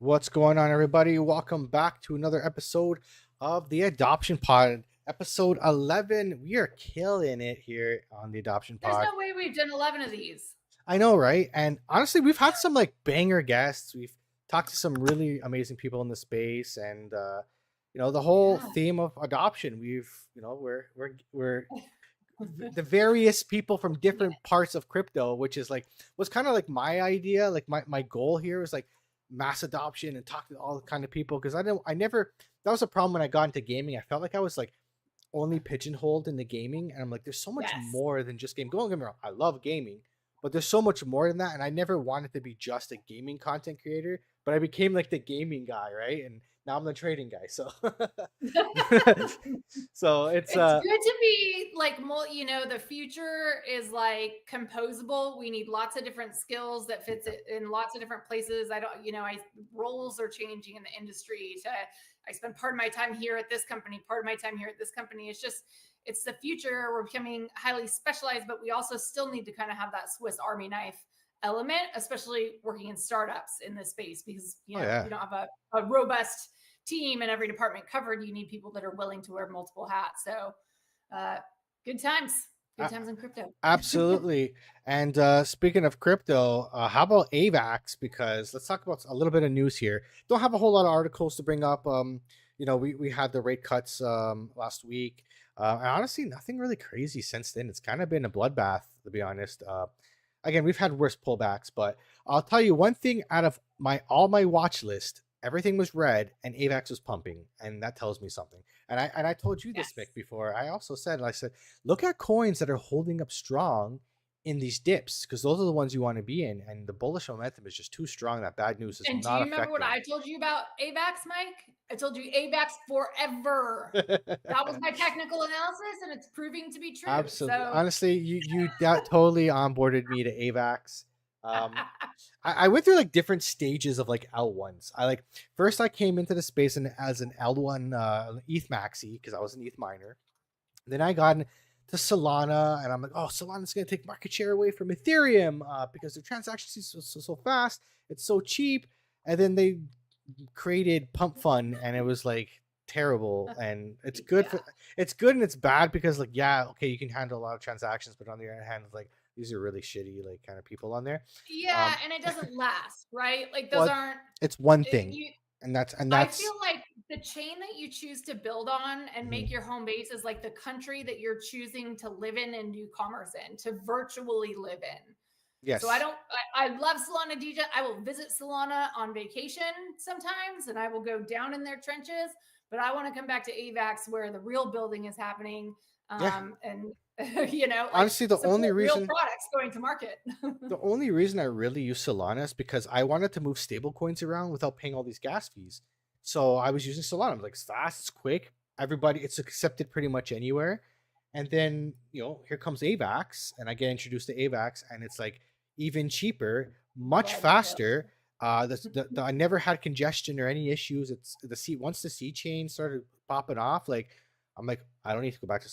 What's going on, everybody? Welcome back to another episode of the Adoption Pod, episode 11. We are killing it here on the Adoption There's Pod. no way we've done 11 of these. I know, right? And honestly, we've had some like banger guests. We've talked to some really amazing people in the space, and the whole Yeah. theme of adoption. We're the various people from different parts of crypto, which is like was kind of like my idea. Like my goal here was like mass adoption and talk to all the kind of people, because I never, that was a problem when I got into gaming. I felt like I was like only pigeonholed in the gaming, and I'm like, there's so much Yes. more than just game. Don't get me wrong, I love gaming, but there's so much more than that, and I never wanted to be just a gaming content creator, but I became like the gaming guy, right? And now I'm the trading guy, so so it's It's good to be like, the future is like composable. We need lots of different skills that fits it in lots of different places. Roles are changing in the industry. I spend part of my time here at this company, part of my time here at this company. It's the future. We're becoming highly specialized, but we also still need to kind of have that Swiss Army knife element, especially working in startups in this space, because you don't have a robust team and every department covered. You need people that are willing to wear multiple hats. So good times in crypto. Absolutely. And speaking of crypto, how about AVAX? Because let's talk about a little bit of news here. Don't have a whole lot of articles to bring up. We had the rate cuts last week. And honestly, nothing really crazy since then. It's kind of been a bloodbath, to be honest. Again, we've had worse pullbacks, but I'll tell you one thing: out of all my watch list, everything was red and AVAX was pumping, and that tells me something. And I told you this, Yes. Mick, before. I said, look at coins that are holding up strong in these dips, because those are the ones you want to be in, and the bullish momentum is just too strong. That bad news is And do not you remember affecting. what I told you about AVAX, Mike? I told you AVAX forever. That was my technical analysis, and it's proving to be true. Absolutely. So Honestly, you totally onboarded me to AVAX. I went through like different stages of like L1s. First I came into the space as an L1 ETH maxi, because I was an ETH miner. Then I got into Solana, and I'm like, oh, Solana's going to take market share away from Ethereum because their transactions are so fast. It's so cheap. And then they created Pump Fund, and it was like terrible. And it's good it's good and it's bad, because like, yeah, okay, you can handle a lot of transactions, but on the other hand, like, these are really shitty like kind of people on there. yeah, and it doesn't last, right? Like those Well, aren't. it's one thing, You, and that's I feel like the chain that you choose to build on and make your home base is like the country that you're choosing to live in and do commerce in, to virtually live in. yes. So I love Solana DJ. I will visit Solana on vacation sometimes, and I will go down in their trenches, but I want to come back to AVAX where the real building is happening. And honestly, the only reason real products going to market. the only reason I really use Solana is because I wanted to move stable coins around without paying all these gas fees. So I was using Solana. I'm like, it's fast, it's quick. It's accepted pretty much anywhere. And then, here comes AVAX, and I get introduced to AVAX, and it's like even cheaper, much faster. I never had congestion or any issues. It's once the C chain started popping off, like, I'm like, I don't need to go back to.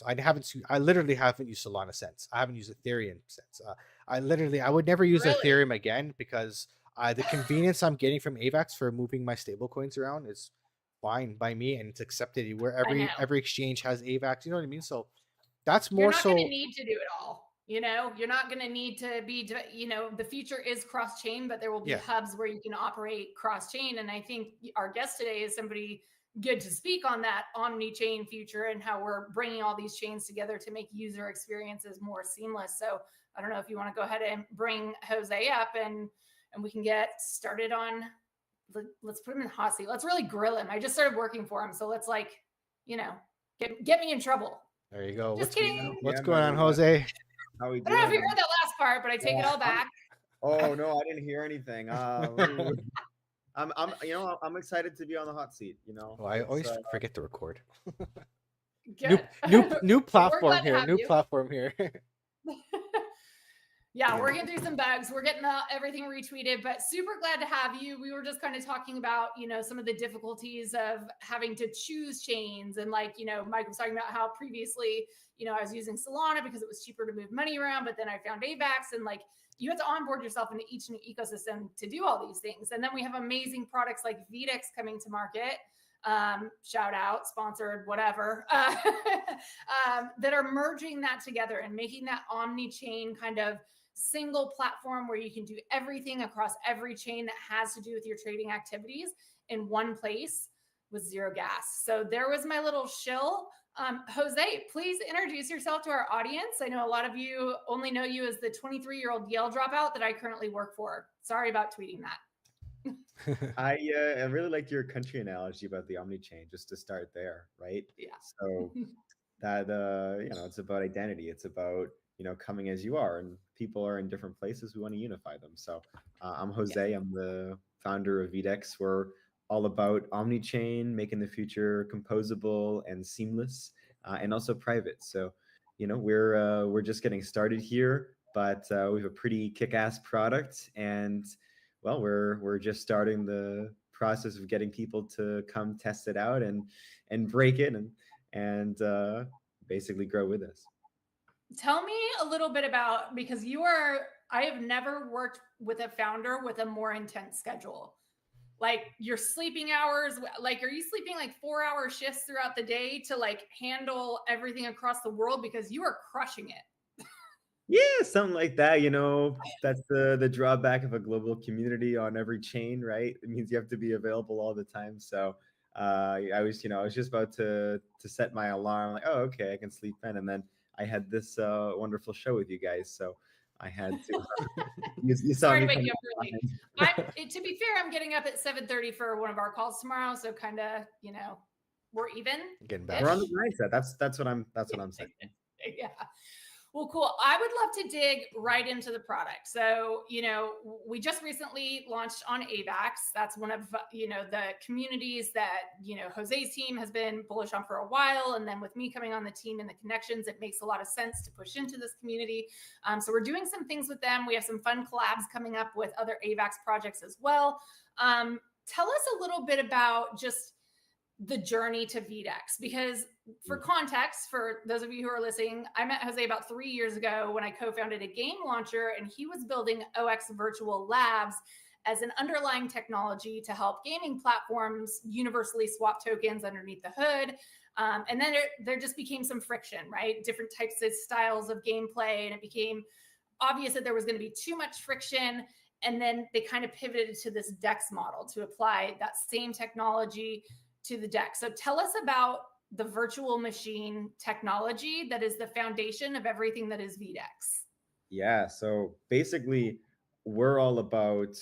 I literally haven't used Solana since. I haven't used Ethereum since. I would never use Ethereum again, because the convenience I'm getting from AVAX for moving my stable coins around is fine by me, and it's accepted where every exchange has AVAX. You know what I mean? So that's more. You're not going to need to do it all. You're not going to need to be. The future is cross chain, but there will be hubs where you can operate cross chain. And I think our guest today is somebody good to speak on that omni-chain future and how we're bringing all these chains together to make user experiences more seamless. So I don't know if you want to go ahead and bring Jose up, and we can get started on. Let's put him in the hot seat. Let's really grill him. I just started working for him, so let's get me in trouble. There you go. Just kidding. What's going on, Jose? How we doing? I don't know if you heard that last part, but I take it all back. Oh no, I didn't hear anything. I'm excited to be on the hot seat. Well, I always forget to record. Good. New platform here. New platform here. Yeah, working through some bugs. We're getting everything retweeted, but super glad to have you. We were just kind of talking about, some of the difficulties of having to choose chains. And like, Mike was talking about how previously, I was using Solana because it was cheaper to move money around, but then I found AVAX, and like you have to onboard yourself into each new ecosystem to do all these things. And then we have amazing products like VDEX coming to market. Shout out, sponsored, whatever, that are merging that together and making that omni-chain kind of single platform where you can do everything across every chain that has to do with your trading activities in one place with zero gas. So there was my little shill. Jose, please introduce yourself to our audience. I know a lot of you only know you as the 23-year-old Yale dropout that I currently work for. Sorry about tweeting that. I really liked your country analogy about the omni-chain, just to start there, right? Yeah. So that it's about identity. It's about coming as you are, and people are in different places. We want to unify them. So I'm Jose. I'm the founder of VDEX. We're all about omni-chain, making the future composable and seamless, and also private. So we're just getting started here, but we have a pretty kick-ass product, and well, we're just starting the process of getting people to come test it out and break it and basically grow with us. Tell me a little bit about, because I have never worked with a founder with a more intense schedule. Like your sleeping hours, like, are you sleeping like 4-hour shifts throughout the day to like handle everything across the world? Because you are crushing it. Yeah, something like that. That's the drawback of a global community on every chain, right? It means you have to be available all the time. So I was just about to set my alarm, like, oh, okay, I can sleep in, and then I had this wonderful show with you guys, so I had to. You saw Sorry me to wake come you up early. To be fair, I'm getting up at 7:30 for one of our calls tomorrow, so kind of, we're even. Getting back. We're on the mindset. That's what I'm saying. Yeah. Well, cool. I would love to dig right into the product. So, we just recently launched on AVAX. That's one of, the communities that, Jose's team has been bullish on for a while. And then with me coming on the team and the connections, it makes a lot of sense to push into this community. So we're doing some things with them. We have some fun collabs coming up with other AVAX projects as well. Tell us a little bit about just the journey to VDEX, because for context, for those of you who are listening, I met Jose about 3 years ago when I co-founded a game launcher, and he was building OX Virtual Labs as an underlying technology to help gaming platforms universally swap tokens underneath the hood. And then there just became some friction, right? Different types of styles of gameplay, and it became obvious that there was going to be too much friction. And then they kind of pivoted to this DEX model to apply that same technology to the DEX. So tell us about the virtual machine technology that is the foundation of everything that is VDEX. Yeah, so basically we're all about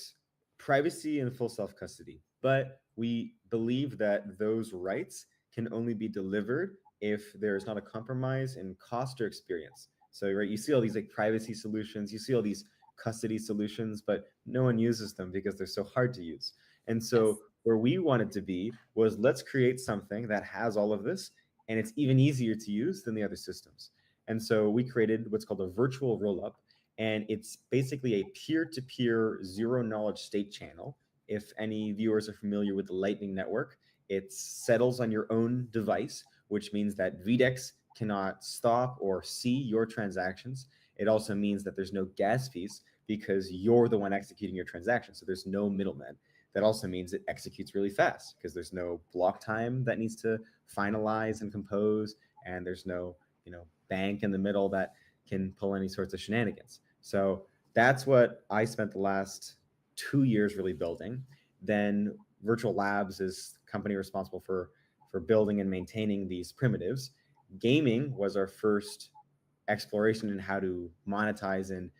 privacy and full self-custody, but we believe that those rights can only be delivered if there's not a compromise in cost or experience. So, right, you see all these like privacy solutions, you see all these custody solutions, but no one uses them because they're so hard to use. And so where we wanted to be was, let's create something that has all of this, and it's even easier to use than the other systems. And so we created what's called a virtual rollup, and it's basically a peer-to-peer zero-knowledge state channel. If any viewers are familiar with the Lightning Network, it settles on your own device, which means that VDEX cannot stop or see your transactions. It also means that there's no gas fees because you're the one executing your transaction, so there's no middleman. That also means it executes really fast because there's no block time that needs to finalize and compose, and there's no bank in the middle that can pull any sorts of shenanigans. So that's what I spent the last 2 years really building. Then Virtual Labs is the company responsible for building and maintaining these primitives. Gaming was our first exploration in how to monetize and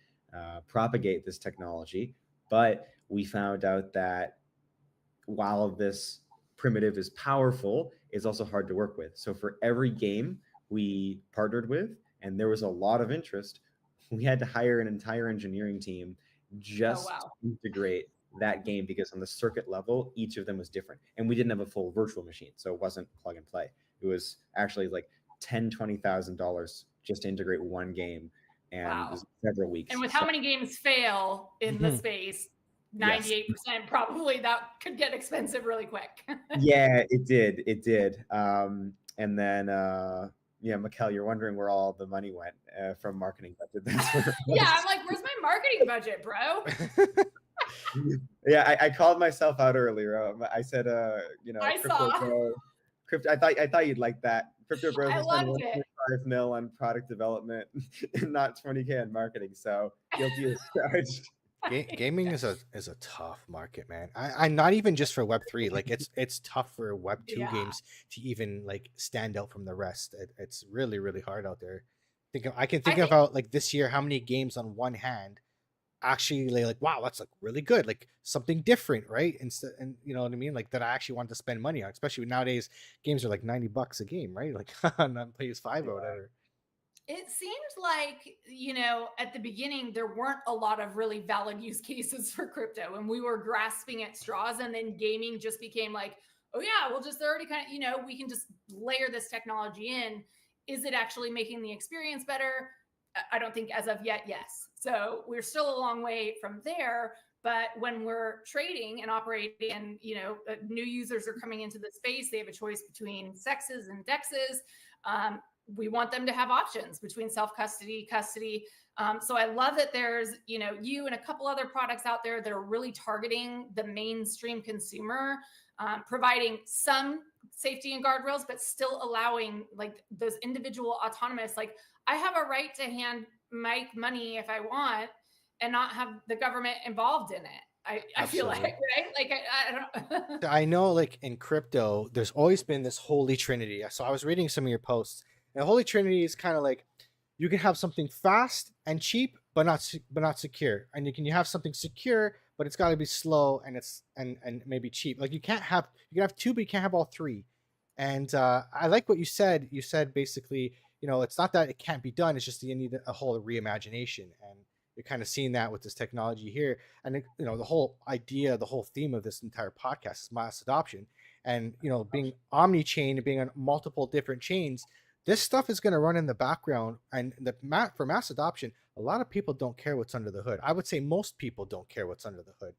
propagate this technology. But we found out that while this primitive is powerful, it's also hard to work with. So for every game we partnered with, and there was a lot of interest, we had to hire an entire engineering team just to integrate that game, because on the circuit level, each of them was different. And we didn't have a full virtual machine, so it wasn't plug and play. It was actually like $10,000, $20,000 just to integrate one game and Wow. several weeks. And with how many games fail in the space, 98% probably that could get expensive really quick. Yeah, it did. And then yeah, Mikkel, you're wondering where all the money went from marketing budget. That's where it was. Yeah, I'm like, where's my marketing budget, bro? Yeah, I called myself out earlier. I said, you know, I crypto saw. bro, crypto. I thought you'd like that. Crypto bros I are spending loved it. 1.5 mil on product development and not 20K on marketing. So guilty as charged. Gaming is a tough market, man. I'm not even just for Web3. Like it's tough for Web2 Yeah. games to even like stand out from the rest. It's really really hard out there. I can think about like this year how many games on one hand actually like wow, that's like really good, like something different, right? Instead, and you know what I mean, like that I actually want to spend money on. Especially nowadays, games are like $90 a game, right? Like on PS5 or whatever. It seemed like, you know, at the beginning, there weren't a lot of really valid use cases for crypto, and we were grasping at straws. And then gaming just became like, oh, yeah, we'll just already kind of, you know, we can just layer this technology in. Is it actually making the experience better? I don't think as of yet, yes. So we're still a long way from there. But when we're trading and operating, and, you know, new users are coming into the space, they have a choice between sexes and dexes. We want them to have options between self-custody, custody. So I love that there's, you know, you and a couple other products out there that are really targeting the mainstream consumer, providing some safety and guardrails, but still allowing like those individual autonomous, like I have a right to hand make money if I want and not have the government involved in it. I feel like, right? Like I don't. I know, like in crypto, there's always been this holy trinity. So I was reading some of your posts, and the holy trinity is kind of like you can have something fast and cheap, but not secure, and you have something secure, but it's got to be slow and it's and maybe cheap. Like you can have two, but you can't have all three. And I like what you said. You said basically, you know, it's not that it can't be done. It's just you need a whole reimagination, and you're kind of seeing that with this technology here. And you know, the whole idea, the whole theme of this entire podcast is mass adoption, and you know, being omni-chain and being on multiple different chains. This stuff is going to run in the background, and for mass adoption, a lot of people don't care what's under the hood. I would say most people don't care what's under the hood,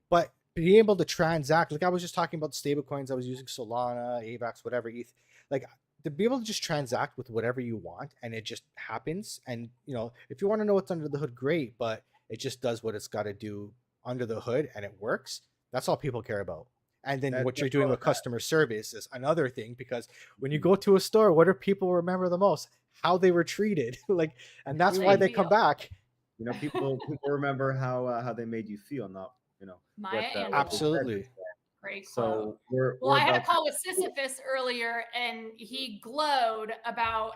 but being able to transact, like I was just talking about stable coins, I was using Solana, AVAX, whatever, ETH, like to be able to just transact with whatever you want and it just happens. And you know, if you want to know what's under the hood, great, but it just does what it's got to do under the hood and it works. That's all people care about. And then what you're doing with customer service is another thing, because when you go to a store, what do people remember the most? How they were treated. Like, and that's why they come back. You know, people remember how they made you feel, not, you know, absolutely. Great quote. So I had a call with Sisyphus earlier, and he glowed about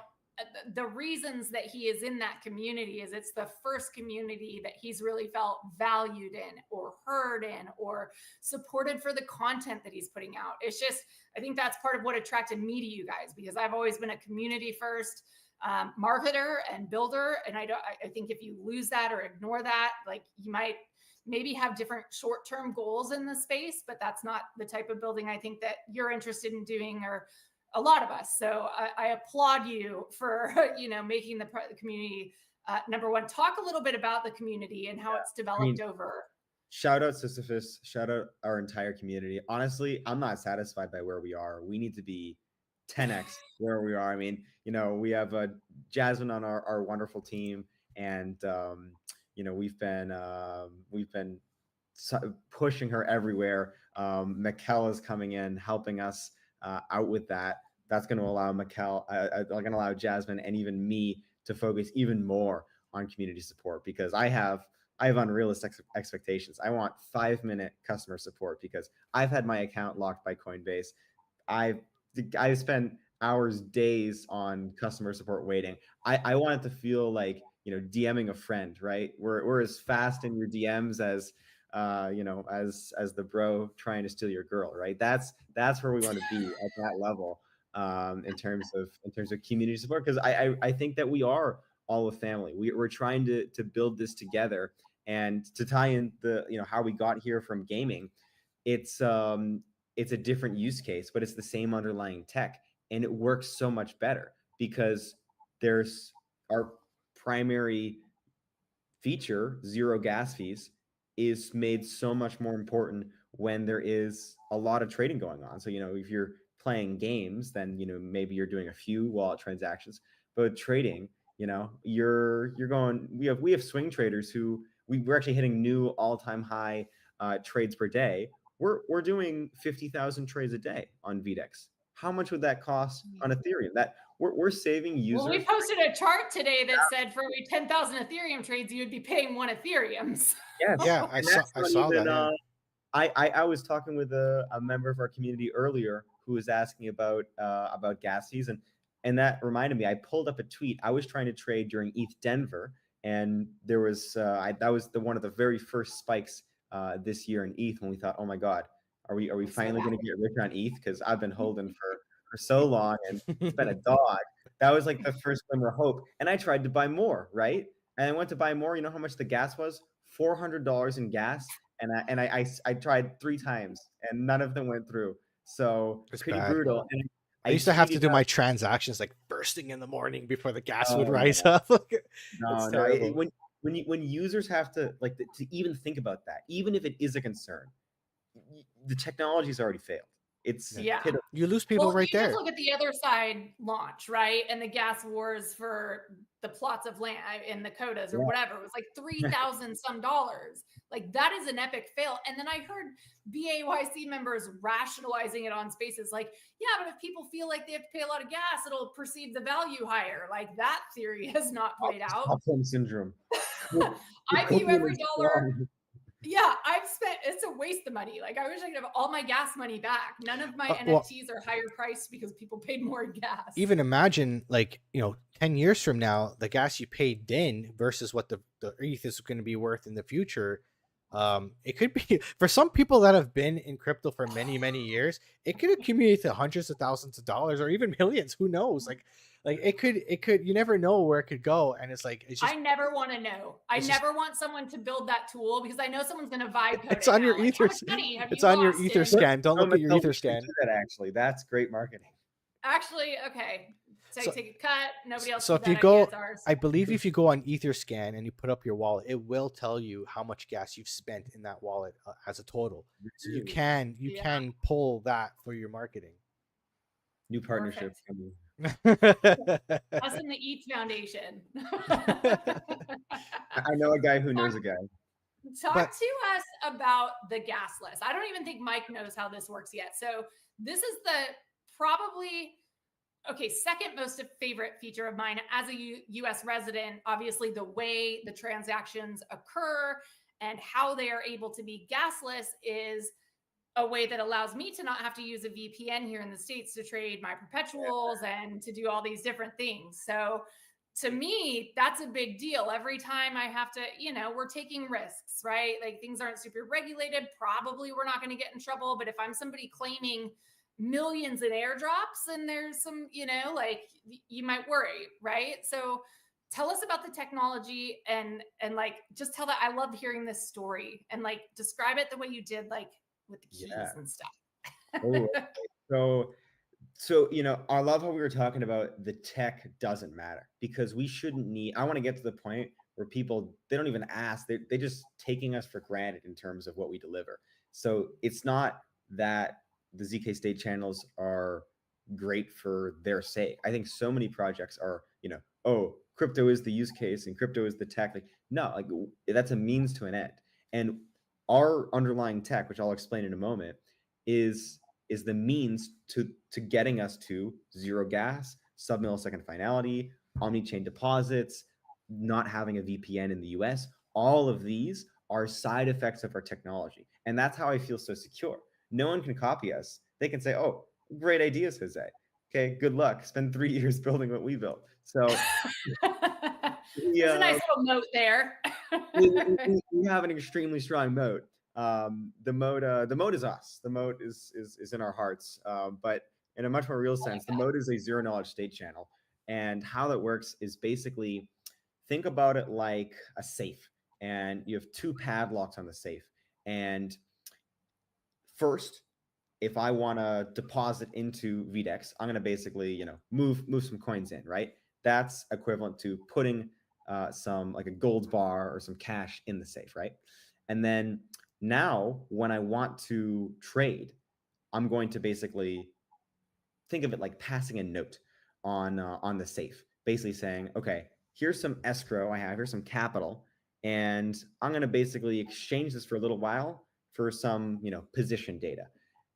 the reasons that he is in that community. Is it's the first community that he's really felt valued in or heard in or supported for the content that he's putting out. It's just, I think that's part of what attracted me to you guys, because I've always been a community first marketer and builder. And I think if you lose that or ignore that, like you might maybe have different short-term goals in the space, but that's not the type of building I think that you're interested in doing, or a lot of us. So I applaud you for, you know, making the community number one. Talk a little bit about the community and how it's developed over. Shout out Sisyphus, shout out our entire community. Honestly, I'm not satisfied by where we are. We need to be 10x where we are. I mean, you know, we have Jasmine on our wonderful team, and you know, we've been pushing her everywhere. Mikkel is coming in, helping us out with that. That's going to allow Mikkel, going to allow Jasmine and even me to focus even more on community support, because I have unrealistic expectations. I want 5-minute customer support because I've had my account locked by Coinbase. I've spent hours, days on customer support waiting. I want it to feel like, you know, DMing a friend, right? We're as fast in your DMs as you know, as the bro trying to steal your girl, right? That's where we want to be at that level, in terms of community support, because I think that we are all a family. We're trying to build this together. And to tie in the, you know, how we got here from gaming, it's a different use case, but it's the same underlying tech, and it works so much better because there's our primary feature, zero gas fees, is made so much more important when there is a lot of trading going on. So, if you're playing games, then, maybe you're doing a few wallet transactions, but trading, you're going, we have swing traders who we're actually hitting new all-time high trades per day. We're doing 50,000 trades a day on VDEX. How much would that cost on Ethereum? That we're saving users. Well, we posted a chart today that said for every 10,000 Ethereum trades, you would be paying 1 Ethereum. Yes. Yeah, I saw that. Yeah. I was talking with a member of our community earlier who was asking about gas fees, and that reminded me. I pulled up a tweet. I was trying to trade during ETH Denver, and there was that was one of the very first spikes this year in ETH when we thought, oh my God, are we finally going to get rich on ETH? Because I've been holding for so long, and it's been a dog. That was like the first glimmer of hope, and I tried to buy more, right? And I went to buy more. You know how much the gas was? $400 in gas. And I tried 3 times and none of them went through. So It's pretty bad. brutal. And I used to have to tweeted do out- my transactions like bursting in the morning before the gas would Oh, rise no. up. It's No, terrible. when users have to to even think about that, even if it is a concern, the technology's already failed. It's Yeah. pitiful. You lose people right you there. just look at the other side launch, right? And the gas wars for the plots of land in the Codas or Yeah. whatever. It was like 3,000 some dollars. Like that is an epic fail. And then I heard BAYC members rationalizing it on Spaces like, yeah, but if people feel like they have to pay a lot of gas, it'll perceive the value higher. Like that theory has not played out. Stockholm syndrome. I view every dollar. Yeah, it's a waste of money. Like I wish I could have all my gas money back. None of my Well, NFTs are higher priced because people paid more in gas. even imagine 10 years from now, the gas you paid then versus what the ETH is going to be worth in the future. It could be for some people that have been in crypto for many, many years, it could accumulate to hundreds of thousands of dollars or even millions. Who knows? Like it could, you never know where it could go. And it's just, I never want to know. I never want someone to build that tool because I know someone's going to vibe code it's on your like, Ether. It's on your Ether scan. Don't look at your Ether scan. That actually, that's great marketing. Actually, okay. So take a cut. Nobody else. So if you go, I believe if you go on Etherscan and you put up your wallet, it will tell you how much gas you've spent in that wallet as a total. So you can pull that for your marketing. New partnerships coming. Us in the ETH Foundation. I know a guy who knows a guy. Talk to us about the gas list. I don't even think Mike knows how this works yet. So this is the probably second most favorite feature of mine as a US resident. Obviously, the way the transactions occur and how they are able to be gasless is a way that allows me to not have to use a VPN here in the States to trade my perpetuals and to do all these different things. So to me, that's a big deal. Every time I have to, we're taking risks, right? Like things aren't super regulated. Probably we're not going to get in trouble. But if I'm somebody claiming millions in airdrops and there's some, you might worry, right? So tell us about the technology and just tell that I love hearing this story and describe it the way you did, with the keys and stuff. So, I love how we were talking about the tech doesn't matter because we shouldn't I want to get to the point where people, they don't even ask, they're just taking us for granted in terms of what we deliver. So it's not that the ZK state channels are great for their sake. I think so many projects are, crypto is the use case and crypto is the tech. No, that's a means to an end. And our underlying tech, which I'll explain in a moment, is the means to getting us to zero gas, sub-millisecond finality, omni-chain deposits, not having a VPN in the US. All of these are side effects of our technology. And that's how I feel so secure. No one can copy us. They can say, oh, great ideas, Jose. Okay, good luck. Spend 3 years building what we built. So there's a nice little moat there. we have an extremely strong moat. The moat is us. The moat is in our hearts. But in a much more real sense, the moat is a zero knowledge state channel. And how that works is basically, think about it like a safe. And you have 2 padlocks on the safe. And first, if I want to deposit into VDEX, I'm going to basically, move some coins in, right? That's equivalent to putting some like a gold bar or some cash in the safe, right? And then now when I want to trade, I'm going to basically think of it like passing a note on the safe, basically saying, okay, here's some escrow I have, here's some capital, and I'm going to basically exchange this for a little while for some, position data.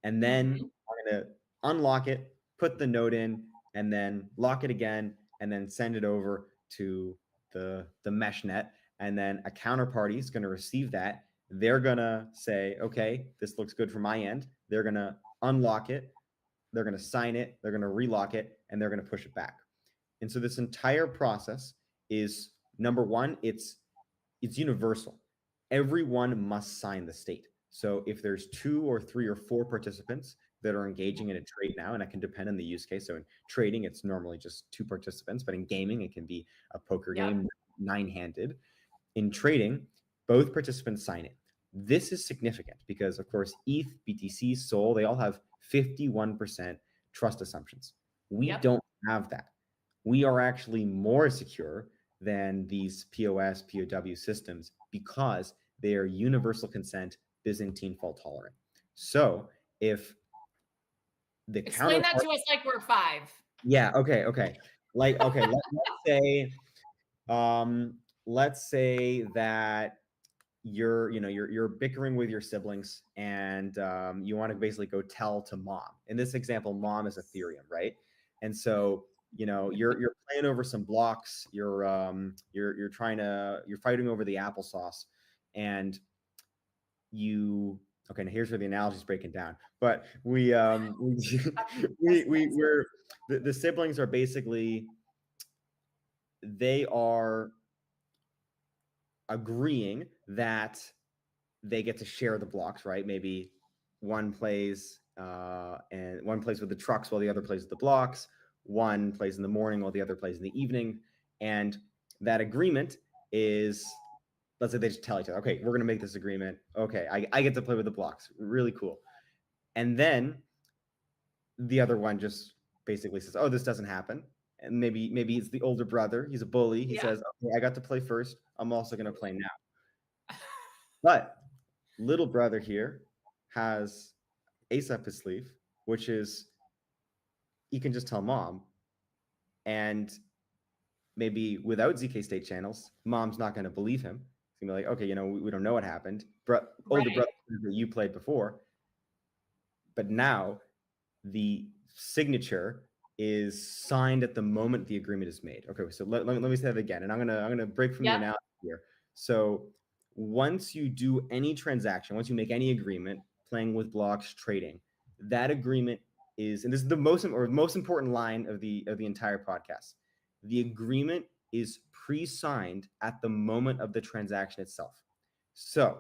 And then I'm going to unlock it, put the note in, and then lock it again, and then send it over to the mesh net. And then a counterparty is going to receive that. They're going to say, okay, this looks good from my end. They're going to unlock it. They're going to sign it. They're going to relock it, and they're going to push it back. And so this entire process is, number one, it's universal. Everyone must sign the state. So if there's 2 or 3 or 4 participants that are engaging in a trade now, and that can depend on the use case. So in trading, it's normally just 2 participants, but in gaming, it can be a poker game, 9-handed. In trading, both participants sign it. This is significant because, of course, ETH, BTC, Sol, they all have 51% trust assumptions. We don't have that. We are actually more secure than these POS, POW systems because they are universal consent, Byzantine fault tolerant. So if the explain that to us like we're 5. Yeah. Okay. Like, okay, let's say that you're bickering with your siblings and you want to basically go tell to mom. In this example, mom is Ethereum, right? And so you're playing over some blocks. You're fighting over the applesauce, and okay, now here's where the analogy is breaking down. But we're the siblings are basically, they are agreeing that they get to share the blocks, right? Maybe one plays with the trucks while the other plays with the blocks. One plays in the morning while the other plays in the evening. And that agreement is, let's say they just tell each other, okay, we're going to make this agreement. Okay, I get to play with the blocks. Really cool. And then the other one just basically says, oh, this doesn't happen. And maybe it's the older brother. He's a bully. He says, okay, I got to play first. I'm also going to play now. But little brother here has ace up his sleeve, which is he can just tell mom. And maybe without ZK state channels, mom's not going to believe him. It's going to be like, okay, we don't know what happened. Older brother that you played before. But now the signature is signed at the moment the agreement is made. Okay, so let me say that again. And I'm gonna break from the analogy here. So once you do any transaction, once you make any agreement, playing with blocks, trading, that agreement is, and this is the most important line of the entire podcast. The agreement is pre-signed at the moment of the transaction itself. So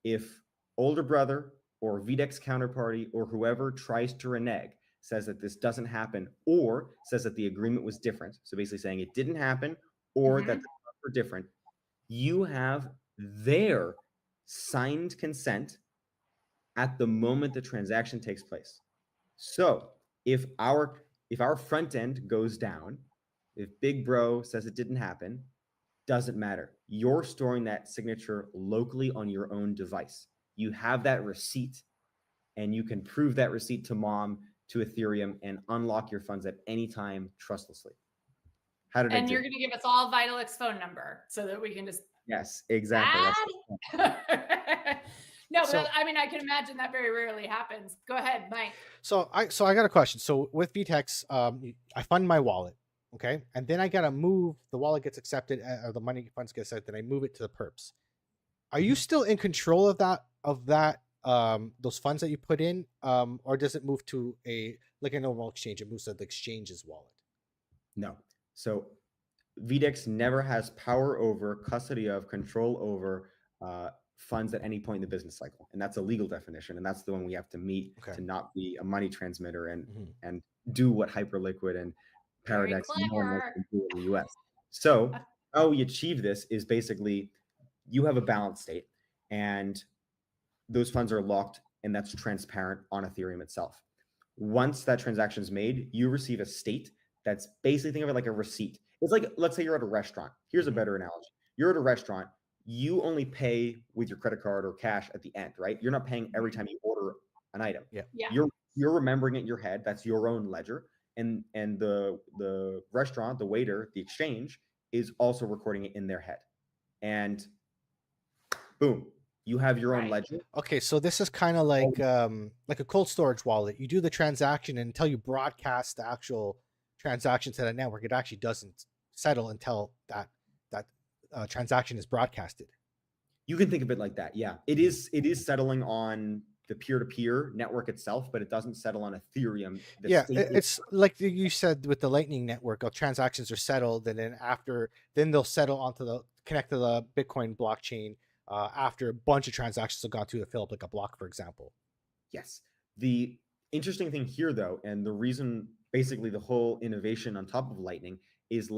if older brother or VDEX counterparty or whoever tries to renege, says that this doesn't happen, or says that the agreement was different, so basically saying it didn't happen or that the terms were different, you have their signed consent at the moment the transaction takes place. So if our front end goes down, if big bro says it didn't happen, doesn't matter. You're storing that signature locally on your own device. You have that receipt, and you can prove that receipt to mom, to Ethereum, and unlock your funds at any time trustlessly. How did I do? And you're going to give us all VDEX phone number so that we can just. Yes, exactly. No, but I mean, I can imagine that very rarely happens. Go ahead, Mike. So I got a question. So with VDEX, I fund my wallet, okay, and then I gotta move. The wallet gets accepted, or the money funds get accepted. Then I move it to the perps. Are you still in control of that? Those funds that you put in, or does it move to a normal exchange? It moves to the exchange's wallet. No. So VDEX never has power over, custody of, control over funds at any point in the business cycle, and that's a legal definition, and that's the one we have to meet to not be a money transmitter and do what Hyperliquid and Paradox normally do in the US. So how we achieve this is basically you have a balance state, and those funds are locked, and that's transparent on Ethereum itself. Once that transaction is made, you receive a state that's basically, think of it like a receipt. It's like, let's say you're at a restaurant. Here's a Mhm. better analogy. You're at a restaurant. You only pay with your credit card or cash at the end, right? You're not paying every time you order an item. Yeah. Yeah. You're remembering it in your head. That's your own ledger. And the restaurant, the waiter, the exchange is also recording it in their head. And boom, you have your own Right. ledger. Okay, so this is kind of like a cold storage wallet. You do the transaction, and until you broadcast the actual transaction to the network, it actually doesn't settle until that transaction is broadcasted. You can think of it like that. Yeah, it is settling on the peer-to-peer network itself, but it doesn't settle on Ethereum. The Yeah, state it's like you said with the Lightning Network. Transactions are settled, and then they'll settle onto the connect to the Bitcoin blockchain after a bunch of transactions have gone through to fill up like a block, for example. Yes. The interesting thing here, though, and the reason, basically, the whole innovation on top of Lightning is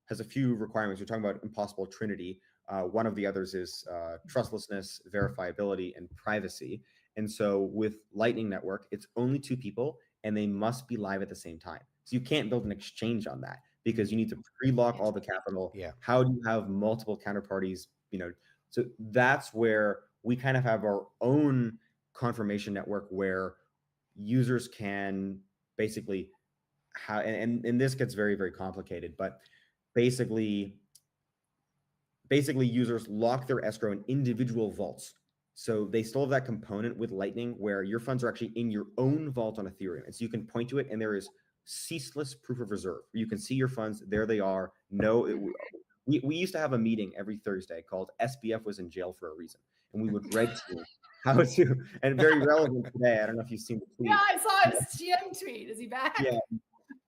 has a few requirements. We're talking about impossible trinity. One of the others is trustlessness, verifiability, and privacy. And so with Lightning Network, it's only two people, and they must be live at the same time. So you can't build an exchange on that because you need to pre-lock all the capital. Yeah. How do you have multiple counterparties? So that's where we kind of have our own confirmation network where users can basically and this gets very, very complicated, but basically users lock their escrow in individual vaults. So they still have that component with Lightning where your funds are actually in your own vault on Ethereum. And so you can point to it and there is ceaseless proof of reserve. You can see your funds, there they are. We used to have a meeting every Thursday called SBF was in jail for a reason. And we would red team how to, and very relevant today. I don't know if you've seen the tweet. Yeah, I saw his GM tweet. Is he back?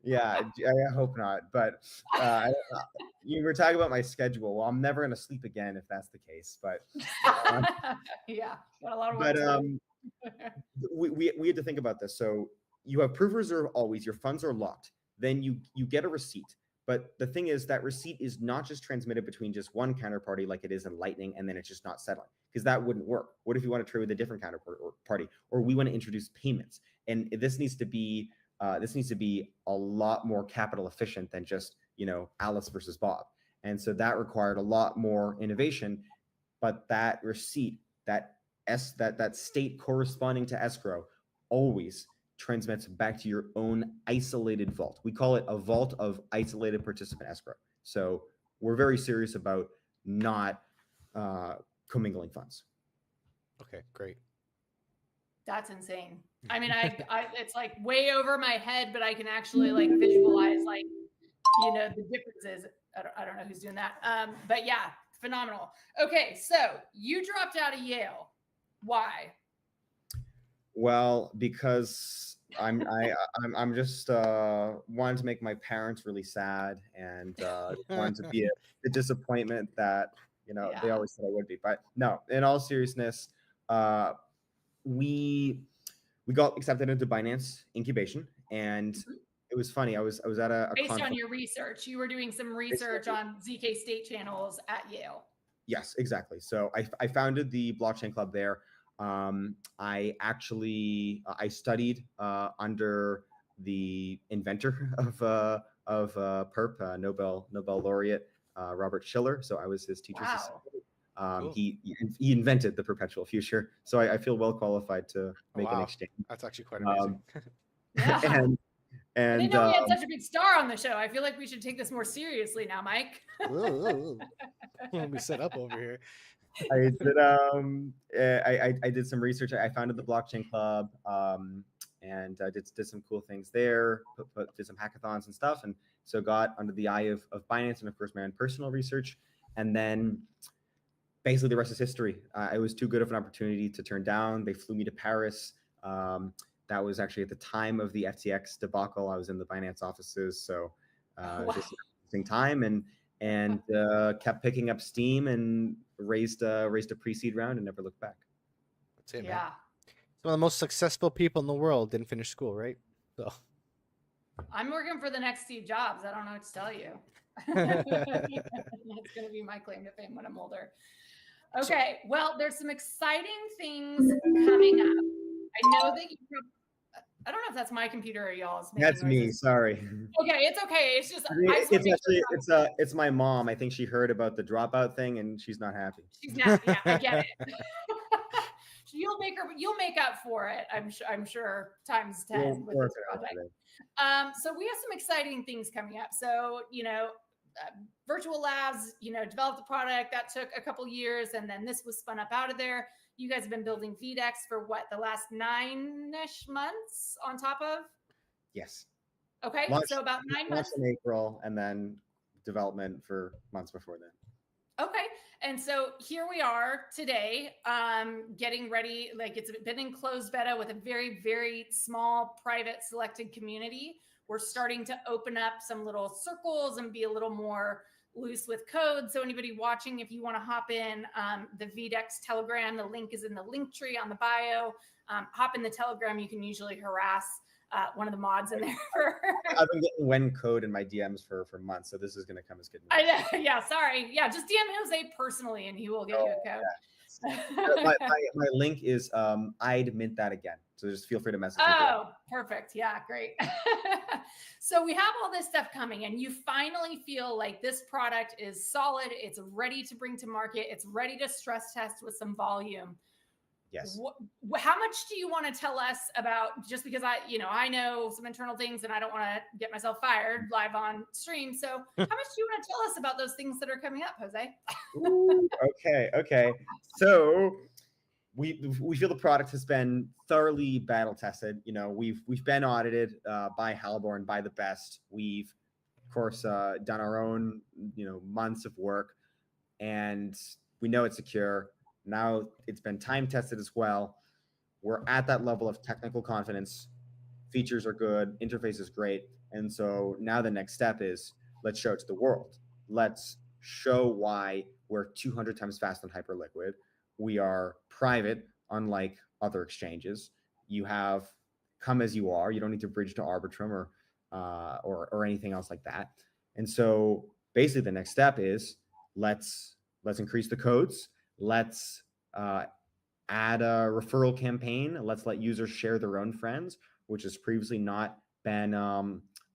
Yeah, I hope not. But you were talking about my schedule. Well, I'm never going to sleep again if that's the case. But yeah, got a lot of but work. we had to think about this. So you have proof of reserve always. Your funds are locked. Then you get a receipt. But the thing is that receipt is not just transmitted between just one counterparty like it is in Lightning, and then it's just not settling, because that wouldn't work. What if you want to trade with a different counterparty, or we want to introduce payments? And this needs to be a lot more capital efficient than just Alice versus Bob. And so that required a lot more innovation. But that receipt, that state corresponding to escrow, always transmits back to your own isolated vault. We call it a vault of isolated participant escrow. So we're very serious about not commingling funds. Okay, great. That's insane. I mean, I it's like way over my head, but I can actually like visualize like the differences. I don't know who's doing that. But yeah, phenomenal. Okay, so you dropped out of Yale. Why? Well, because I'm just wanted to make my parents really sad, and wanted to be a disappointment that they always said I would be. But no, in all seriousness, we got accepted into Binance incubation, and it was funny. I was at a based conference. On your research, you were doing some research on ZK state channels at Yale. Yes, exactly. So I founded the blockchain club there. I actually I studied under the inventor of perp, Nobel laureate Robert Schiller. So I was his teacher's assistant. Cool. He invented the perpetual future. So I feel well qualified to make an exchange. That's actually quite amazing. Yeah. And I didn't know we had such a big star on the show. I feel like we should take this more seriously now, Mike. Let me set up over here. I did some research. I founded the blockchain club, and did some cool things there. Did some hackathons and stuff, and so got under the eye of Binance, and of course my own personal research. And then basically the rest is history. It was too good of an opportunity to turn down. They flew me to Paris. That was actually at the time of the FTX debacle. I was in the Binance offices, so just an interesting time, and kept picking up steam and raised a pre-seed round and never looked back. That's it, man. Yeah. Some of the most successful people in the world didn't finish school, right? So I'm working for the next Steve Jobs. I don't know what to tell you. That's going to be my claim to fame when I'm older. Okay, well, there's some exciting things coming up. I know that I don't know if that's my computer or y'all's. That's me. Noises. Sorry. Okay, it's okay. It's just it's my mom. I think she heard about the dropout thing and she's not happy. She's not. Yeah, I get it. You'll make up for it. I'm sure times 10 with this project. So we have some exciting things coming up. So virtual labs, developed the product that took a couple years, and then this was spun up out of there. You guys have been building VDEX for what, the last 9-ish months on top of? Yes. Okay, so about 9 months in April, and then development for months before then. Okay, and so here we are today, getting ready. Like, it's been in closed beta with a very, very small, private, selected community. We're starting to open up some little circles and be a little more loose with code. So anybody watching, if you want to hop in the VDEX Telegram, the link is in the link tree on the bio. Hop in the Telegram. You can usually harass one of the mods in there. I've been getting when code in my DMs for months, so this is going to come as good news. Yeah, sorry. Yeah, just DM Jose personally, and he will get you a code. Yeah. my link is I'd mint that again, so just feel free to message me. Oh, perfect. Yeah, great. So we have all this stuff coming, and you finally feel like this product is solid. It's ready to bring to market. It's ready to stress test with some volume. Yes. How much do you want to tell us about, just because I know some internal things and I don't want to get myself fired live on stream. So how much do you want to tell us about those things that are coming up, Jose? Ooh, okay. So we feel the product has been thoroughly battle tested. We've been audited by Halborn, by the best. We've, of course, done our own, months of work, and we know it's secure. Now it's been time tested as well. We're at that level of technical confidence. Features are good. Interface is great. And so now the next step is, let's show it to the world. Let's show why we're 200 times faster than Hyperliquid. We are private, unlike other exchanges. You have come as you are. You don't need to bridge to Arbitrum or anything else like that. And so basically the next step is let's increase the codes. Let's add a referral campaign. Let's let users share their own friends, which has previously not been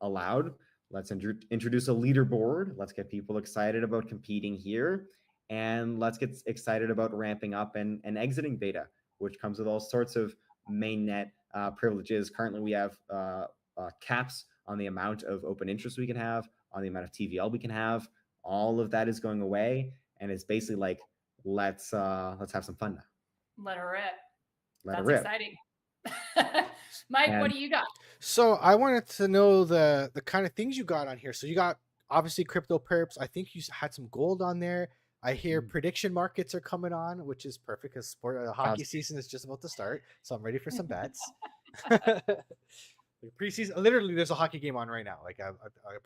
allowed. Let's introduce a leaderboard. Let's get people excited about competing here. And let's get excited about ramping up and exiting beta, which comes with all sorts of mainnet privileges. Currently, we have caps on the amount of open interest we can have, on the amount of TVL we can have. All of that is going away. And it's basically like, let's have some fun now. Let her rip. That's exciting. Mike, what do you got? So I wanted to know the kind of things you got on here. So you got obviously crypto perps. I think you had some gold on there. I hear prediction markets are coming on, which is perfect because hockey season is just about to start. So I'm ready for some bets. Preseason, literally, there's a hockey game on right now, like a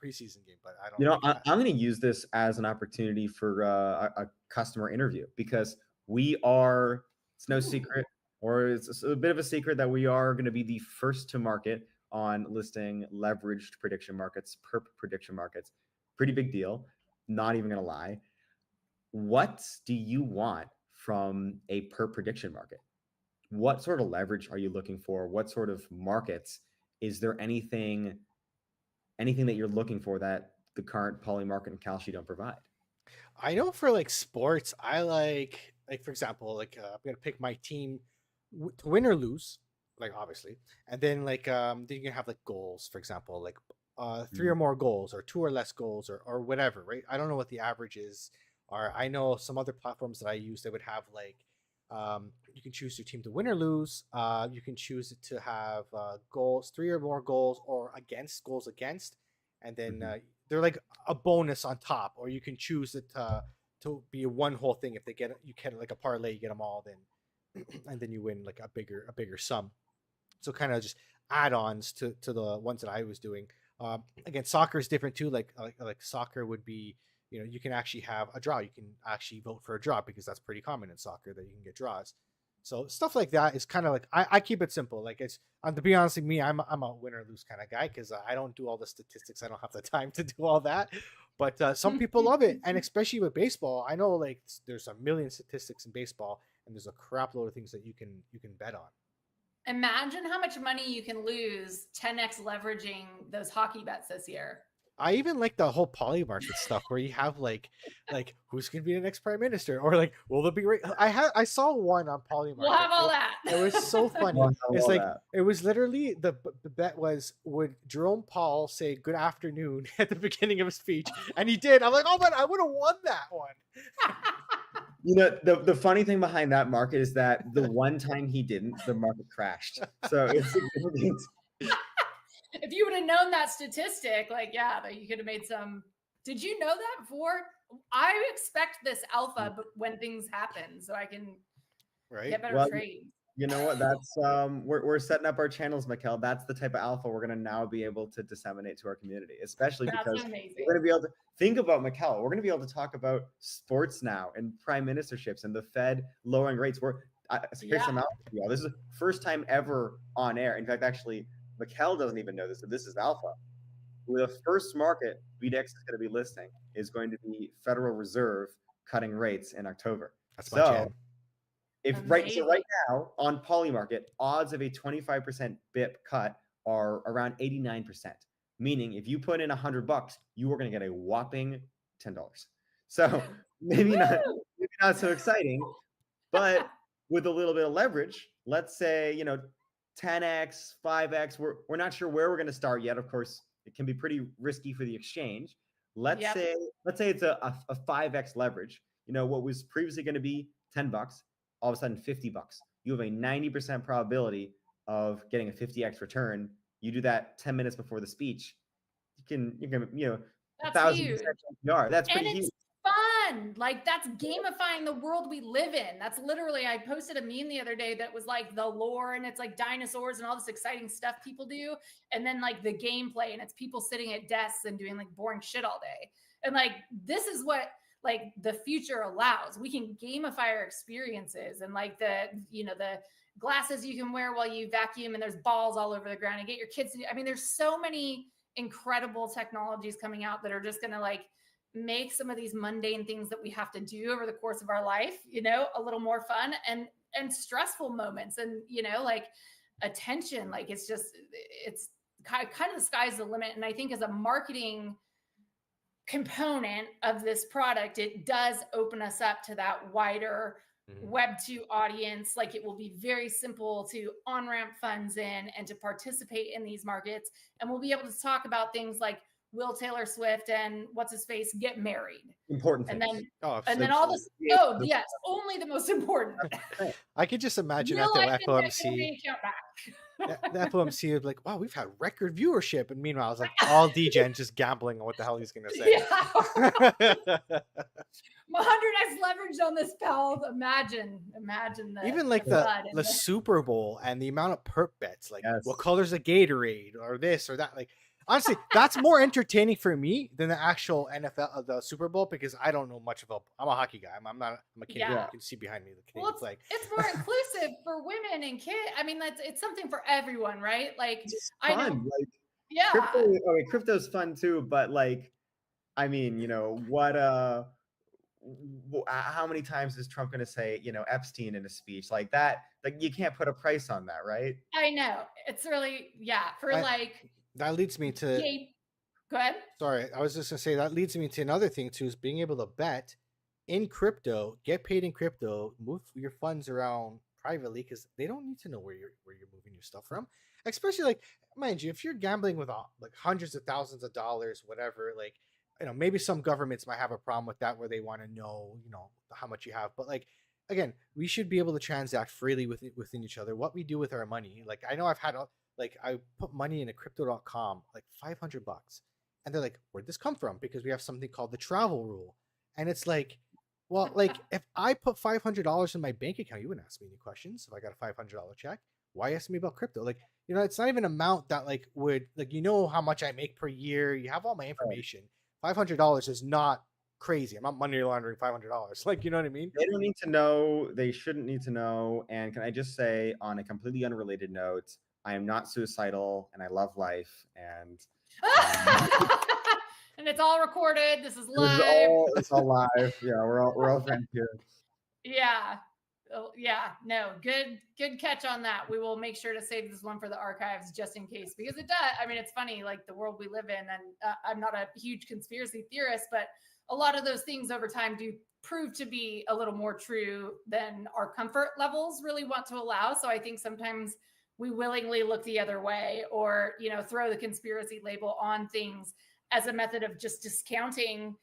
preseason game. But I don't. I'm going to use this as an opportunity for a customer interview, because we are. It's no secret, or it's a bit of a secret, that we are going to be the first to market on listing leveraged prediction markets, perp prediction markets. Pretty big deal. Not even going to lie. What do you want from a perp prediction market? What sort of leverage are you looking for? What sort of markets? Is there anything that you're looking for that the current poly market and Kalshi don't provide? I know for like sports, I like for example, I'm gonna pick my team to win or lose, like obviously, and then then you can have like goals, for example, like 3 or more goals, or 2 or less goals, or whatever, right? I don't know what the average is. Or I know some other platforms that I use, they would have like you can choose your team to win or lose. You can choose it to have goals, 3 or more goals, or goals against, and then they're like a bonus on top. Or you can choose it to be one whole thing. If you get like a parlay, you get them all, then and then you win like a bigger sum. So kind of just add-ons to the ones that I was doing. Again, soccer is different too. Like soccer would be, you can actually have a draw. You can actually vote for a draw, because that's pretty common in soccer that you can get draws. So stuff like that is kind of like, I keep it simple. Like it's, to be honest with me, I'm a win or lose kind of guy, because I don't do all the statistics. I don't have the time to do all that. But some people love it, and especially with baseball, I know like there's a million statistics in baseball, and there's a crap load of things that you can bet on. Imagine how much money you can lose 10x leveraging those hockey bets this year. I even like the whole polymarket stuff where you have like who's gonna be the next prime minister, or like will there be I saw one on polymarket. We'll have all that. It was so funny. It's like it was literally the bet was, would Jerome Powell say good afternoon at the beginning of his speech, and he did. I'm like, oh man, I would have won that one. You know, the funny thing behind that market is that the one time he didn't, the market crashed. So it's significant. If you would have known that statistic, like, yeah, that you could have made some. Did you know that before? I expect this alpha when things happen, so I can get better trades. You know what? That's we're setting up our channels, Mikkel. That's the type of alpha we're going to now be able to disseminate to our community, especially because we're going to be able to think about Mikkel. We're going to be able to talk about sports now and prime ministerships and the Fed lowering rates. Here's some alpha. This is the first time ever on air. In fact, actually, Mikkel doesn't even know this, so this is alpha. The first market VDEX is going to be listing is going to be Federal Reserve cutting rates in October. That's my jam. Right now on Polymarket, odds of a 25% BIP cut are around 89%. Meaning, if you put in $100, you are going to get a whopping $10. So maybe not so exciting, but with a little bit of leverage, let's say 10x, 5x. We're not sure where we're going to start yet. Of course, it can be pretty risky for the exchange. Let's say it's a 5x leverage. What was previously going to be $10, all of a sudden $50. You have a 90% probability of getting a 50x return. You do that 10 minutes before the speech. You can that's 1,000% huge. APR. That's pretty huge. Fun. Like, that's gamifying the world we live in. That's literally, I posted a meme the other day that was like the lore, and it's like dinosaurs and all this exciting stuff people do, and then like the gameplay, and it's people sitting at desks and doing like boring shit all day. And like, this is what like the future allows. We can gamify our experiences, and like the glasses you can wear while you vacuum, and there's balls all over the ground, and get your kids to, I mean, there's so many incredible technologies coming out that are just going to like make some of these mundane things that we have to do over the course of our life, a little more fun, and stressful moments, and like attention, like it's kind of the sky's the limit. And I think as a marketing component of this product, it does open us up to that wider Web 2 audience. Like, it will be very simple to on-ramp funds in and to participate in these markets. And we'll be able to talk about things like, will Taylor Swift and what's his face get married? Important things. And then all this. Oh, yes, only the most important. I could just imagine at the FOMC. The FOMC would be like, wow, we've had record viewership, and meanwhile, it's like all DGen just gambling on what the hell he's gonna say. Yeah. 100x leverage on this, pal. Imagine even like the Super Bowl and the amount of perp bets, like what color's a Gatorade or this or that. Like, honestly, that's more entertaining for me than the actual NFL, the Super Bowl, because I don't know much about. I'm a hockey guy. I'm a Canadian. You can see behind me the Canadian flag. It's more inclusive for women and kids. I mean, it's something for everyone, right? Like, it's I fun. know. Like, yeah. Crypto's fun too, but like, I mean, what? How many times is Trump going to say, Epstein in a speech like that? Like, you can't put a price on that, right? I know. It's really, that leads me to. Go ahead. Sorry, I was just gonna say that leads me to another thing too, is being able to bet in crypto, get paid in crypto, move your funds around privately, because they don't need to know where you're moving your stuff from. Especially, like, mind you, if you're gambling with like hundreds of thousands of dollars, whatever, like, maybe some governments might have a problem with that, where they want to know, how much you have. But like, again, we should be able to transact freely within each other. What we do with our money, like, I know I've had I put money in a crypto.com, like $500, and they're like, where'd this come from? Because we have something called the travel rule. And it's like, well, like, if I put $500 in my bank account, you wouldn't ask me any questions. If I got a $500 check, why ask me about crypto? Like, it's not even an amount that like would, like, how much I make per year. You have all my information. $500 is not crazy. I'm not money laundering $500. Like, you know what I mean? They don't need to know. They shouldn't need to know. And can I just say, on a completely unrelated note, I am not suicidal, and I love life. And and it's all recorded. This is live. It's all live. Yeah, we're all friends here. Yeah. Yeah, no, good catch on that. We will make sure to save this one for the archives just in case, because it does. I mean, it's funny, like the world we live in, and I'm not a huge conspiracy theorist, but a lot of those things over time do prove to be a little more true than our comfort levels really want to allow. So I think sometimes we willingly look the other way, or throw the conspiracy label on things as a method of just discounting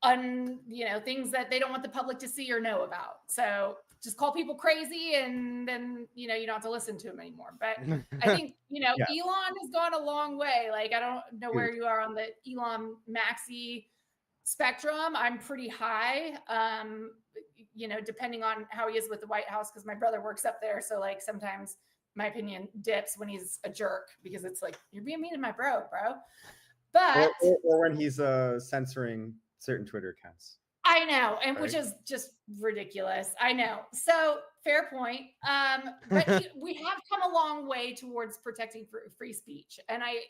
things that they don't want the public to see or know about. So just call people crazy, and then you don't have to listen to them anymore. But I think Yeah. Elon has gone a long way. Like, I don't know where you are on the Elon Maxi spectrum. I'm pretty high, depending on how he is with the White House, because my brother works up there. So like sometimes my opinion dips when he's a jerk, because it's like, you're being mean to my bro. But or when he's censoring certain Twitter accounts. I know, and Right. which is just ridiculous. I know. So fair point. But we have come a long way towards protecting free speech. And I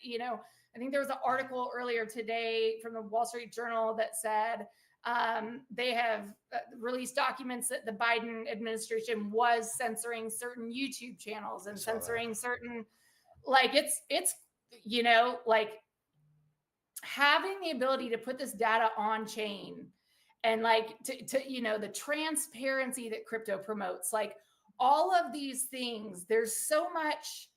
think there was an article earlier today from the Wall Street Journal that said they have released documents that the Biden administration was censoring certain YouTube channels and censoring certain, like it's like having the ability to put this data on chain, and like to the transparency that crypto promotes, like all of these things, there's so much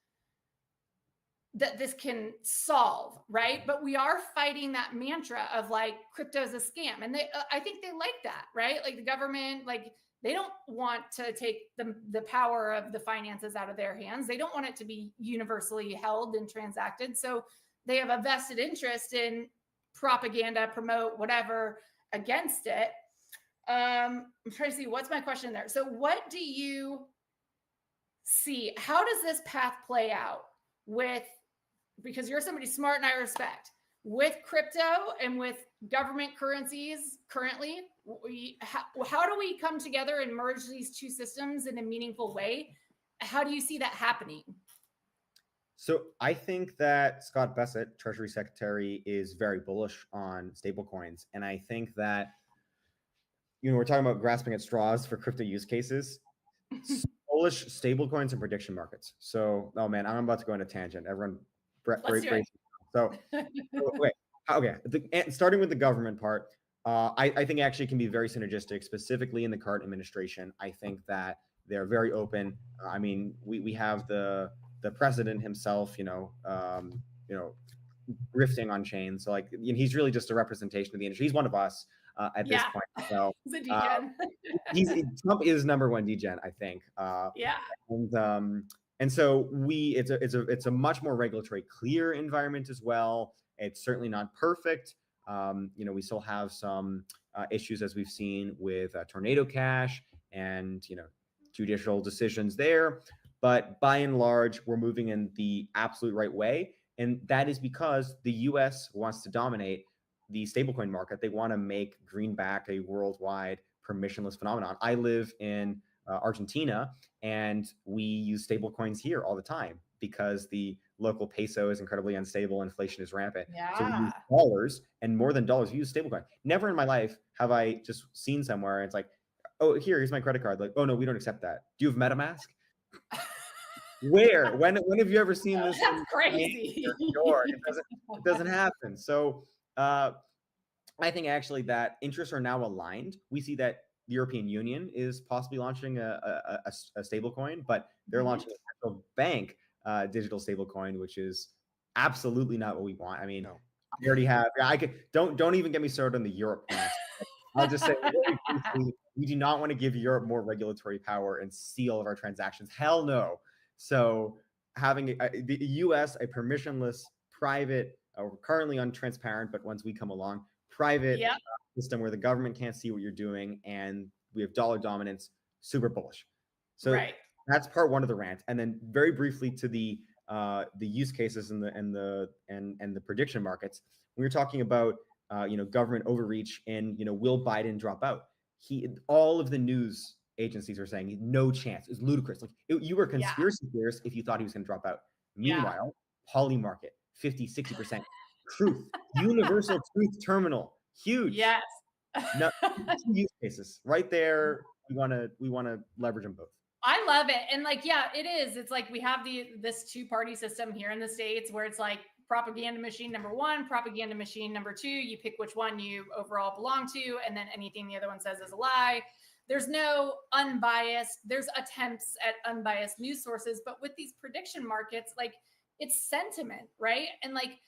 that this can solve, right? But we are fighting that mantra of like, crypto's a scam. And I think they like that, right? Like the government, like they don't want to take the power of the finances out of their hands. They don't want it to be universally held and transacted. So they have a vested interest in propaganda, promote whatever against it. I'm trying to see, what's my question there? So what do you see? How does this path play out because you're somebody smart and I respect, with crypto and with government currencies currently? How do we come together and merge these two systems in a meaningful way? How do you see that happening? So I think that Scott Bessent, Treasury Secretary, is very bullish on stablecoins. And I think that, we're talking about grasping at straws for crypto use cases. Bullish stablecoins and prediction markets. So, oh man, I'm about to go on a tangent. Everyone, brace. So, wait, okay. Starting with the government part, I think actually can be very synergistic, specifically in the current administration. I think that they're very open. I mean, we have the president himself, grifting on chain. So like, he's really just a representation of the industry. He's one of us at this point. So he's a degen. Trump is number one degen, I think. Yeah. And so it's a much more regulatory clear environment as well. It's certainly not perfect. We still have some issues, as we've seen with Tornado Cash and judicial decisions there. But by and large, we're moving in the absolute right way. And that is because the US wants to dominate the stablecoin market. They want to make greenback a worldwide permissionless phenomenon. I live in Argentina, and we use stablecoins here all the time because the local peso is incredibly unstable. Inflation is rampant. Yeah. So we use dollars, and more than dollars, we use stablecoin. Never in my life have I just seen somewhere, and it's like, oh, here's my credit card. Like, oh no, we don't accept that. Do you have MetaMask? Where? When have you ever seen this? That's crazy. It doesn't happen. So I think actually that interests are now aligned. We see that the European Union is possibly launching a stablecoin, but they're launching a central bank digital stablecoin, which is absolutely not what we want. I mean, No. we already have. Don't even get me started on the Europe plan. I'll just say very briefly, we do not want to give Europe more regulatory power and see all of our transactions. Hell no. So having the US, a permissionless, private, currently untransparent, but once we come along, private system where the government can't see what you're doing, and we have dollar dominance, super bullish. So that's part one of the rant. And then very briefly to the use cases and the prediction markets. We were talking about government overreach and will Biden drop out? All of the news agencies are saying no chance. It's ludicrous. Like you were conspiracy theorists if you thought he was going to drop out. Meanwhile, Polymarket 50-60%. Truth, universal truth terminal, huge. Yes. No, two use cases right there. We want to leverage them both. I love it. And like, yeah, it is. It's like we have this two-party system here in the States where it's like propaganda machine number one, propaganda machine number two. You pick which one you overall belong to, and then anything the other one says is a lie. There's no unbiased, there's attempts at unbiased news sources, but with these prediction markets, like it's sentiment, right? And like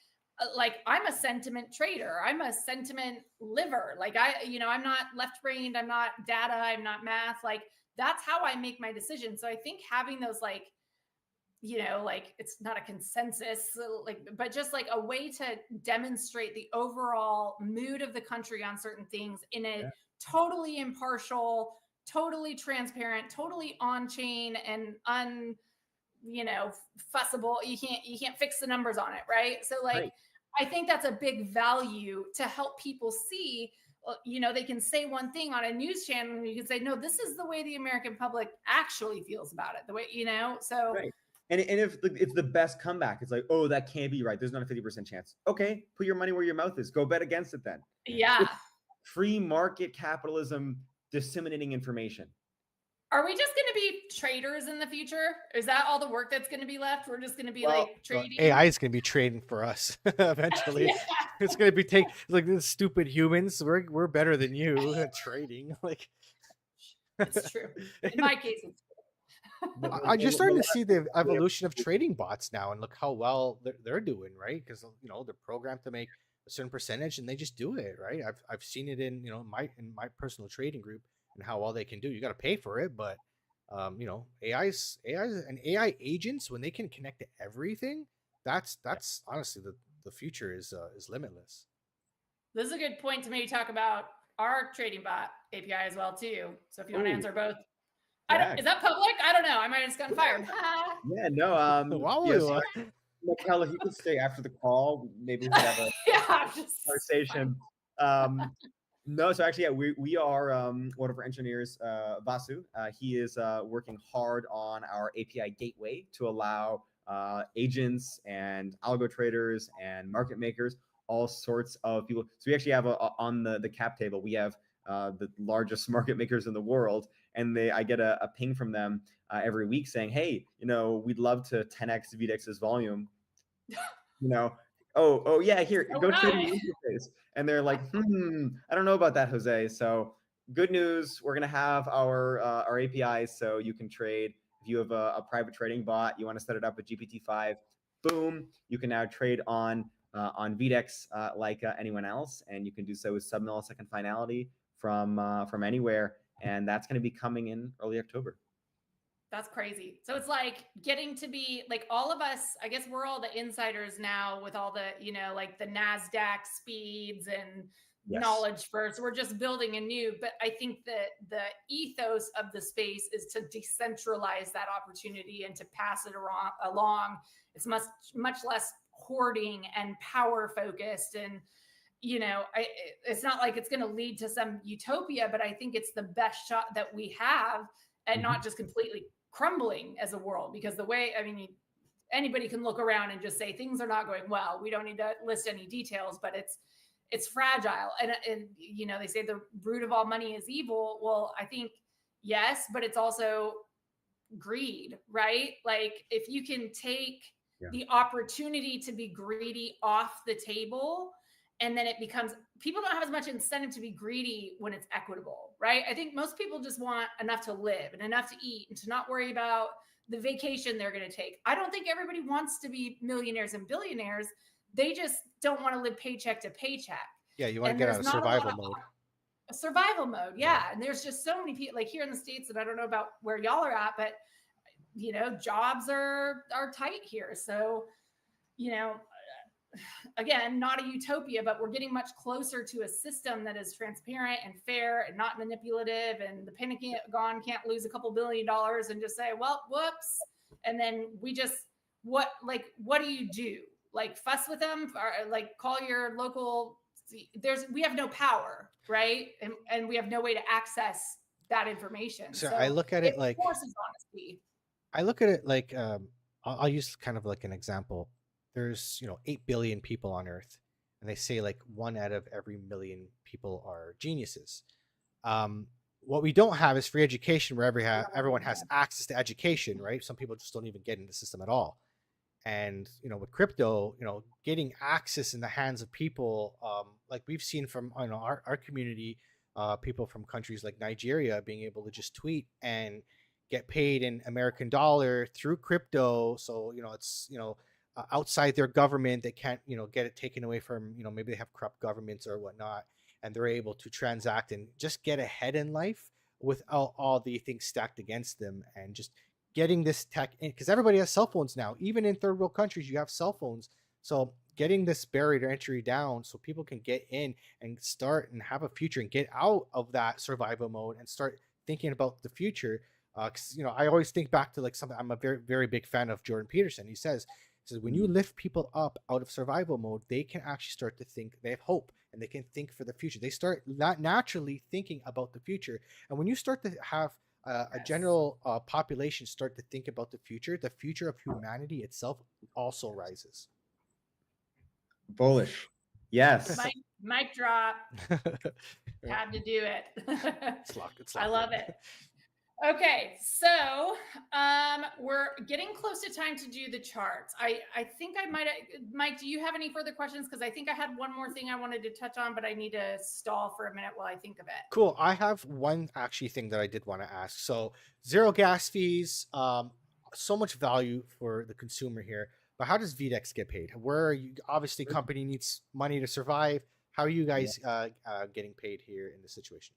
I'm a sentiment trader. I'm a sentiment liver. Like I'm not left-brained. I'm not data. I'm not math. Like that's how I make my decisions. So I think having those like it's not a consensus, but just like a way to demonstrate the overall mood of the country on certain things in a totally impartial, totally transparent, totally on chain and fussable. You can't fix the numbers on it, right? So like Right. I think that's a big value to help people see. They can say one thing on a news channel and you can say, no, this is the way the American public actually feels about it. The way, so Right. And if it's the best comeback, it's like, oh, that can't be right. There's not a 50% chance. Okay, put your money where your mouth is. Go bet against it then. yeah. It's free market capitalism disseminating information. Are we just going to be traders in the future? Is that all the work that's going to be left? We're just going to be like trading. AI is going to be trading for us eventually. Yeah. It's going to be like these stupid humans. We're better than you at trading. Like it's true. In my case, it's true. I'm just starting to see the evolution of trading bots now, and look how well they're doing, right? Because they're programmed to make a certain percentage, and they just do it, right? I've seen it in my personal trading group and how well they can do. You got to pay for it, but AI's and AI agents, when they can connect to everything, that's honestly the future is limitless. This is a good point to maybe talk about our trading bot API as well too. So if you want to answer both. Is that public? I don't know. I might have just gotten fired. Yeah, no. Wow. Yes, Michaela, if you could stay after the call, maybe we could have a conversation. No, so actually, yeah, we are one of our engineers, Vasu. He is working hard on our API gateway to allow agents and algo traders and market makers, all sorts of people. So we actually have on the cap table, we have the largest market makers in the world, and I get a ping from them every week saying, hey, we'd love to 10x VDEX's volume. Oh yeah, here, go trade the interface. And they're like, I don't know about that, Jose. So good news, we're gonna have our APIs so you can trade. If you have a private trading bot, you want to set it up with GPT-5, boom, you can now trade on VDEX like anyone else, and you can do so with sub-millisecond finality from anywhere, and that's going to be coming in early October. That's crazy. So it's like getting to be like all of us, I guess we're all the insiders now with all the, like the NASDAQ speeds and knowledge first. We're just building a new, but I think that the ethos of the space is to decentralize that opportunity and to pass it along. It's much less hoarding and power focused. And, it's not like it's going to lead to some utopia, but I think it's the best shot that we have at not just completely crumbling as a world, because anybody can look around and just say things are not going well. We don't need to list any details, but it's fragile. And they say the root of all money is evil. Well, I think yes, but it's also greed, right? Like if you can take the opportunity to be greedy off the table, and then it becomes, people don't have as much incentive to be greedy when it's equitable, right? I think most people just want enough to live and enough to eat and to not worry about the vacation they're going to take. I don't think everybody wants to be millionaires and billionaires. They just don't want to live paycheck to paycheck. Yeah, you want to get out of survival mode. Survival mode, yeah. And there's just so many people, like here in the States, and I don't know about where y'all are at, but jobs are tight here. So, again, not a utopia, but we're getting much closer to a system that is transparent and fair and not manipulative. And the Pentagon can't lose a couple $2 billion and just say, well, whoops. And then we just, what do you do? Like fuss with them, or like call your local, we have no power, right? And we have no way to access that information. So I look at it like, forces honesty. I look at it like, I'll use kind of like an example. There's 8 billion people on Earth, and they say like 1 out of every 1,000,000 people are geniuses. Um, what we don't have is free education where everyone has access to education, right? Some people just don't even get in the system at all. And with crypto, getting access in the hands of people, like we've seen from our community, people from countries like Nigeria being able to just tweet and get paid in American dollar through crypto. So it's outside their government. They can't get it taken away from maybe they have corrupt governments or whatnot, and they're able to transact and just get ahead in life without all the things stacked against them, and just getting this tech in, because everybody has cell phones now. Even in third world countries, you have cell phones. So getting this barrier to entry down so people can get in and start and have a future and get out of that survival mode and start thinking about the future. Because I always think back to like something. I'm a very very big fan of Jordan Peterson. He says when you lift people up out of survival mode, they can actually start to think. They have hope and they can think for the future. They start not naturally thinking about the future. And when you start to have a general population start to think about the future of humanity itself also rises. Bullish. Yes. Mic drop. Had to do it. It's locked. I love it. Okay, so we're getting close to time to do the charts. I think I might, Mike, do you have any further questions? Because I think I had one more thing I wanted to touch on, but I need to stall for a minute while I think of it. Cool. I have one actually thing that I did want to ask. So 0 gas fees, so much value for the consumer here, but how does VDEX get paid? Where are you? Obviously, company needs money to survive. How are you guys getting paid here in this situation?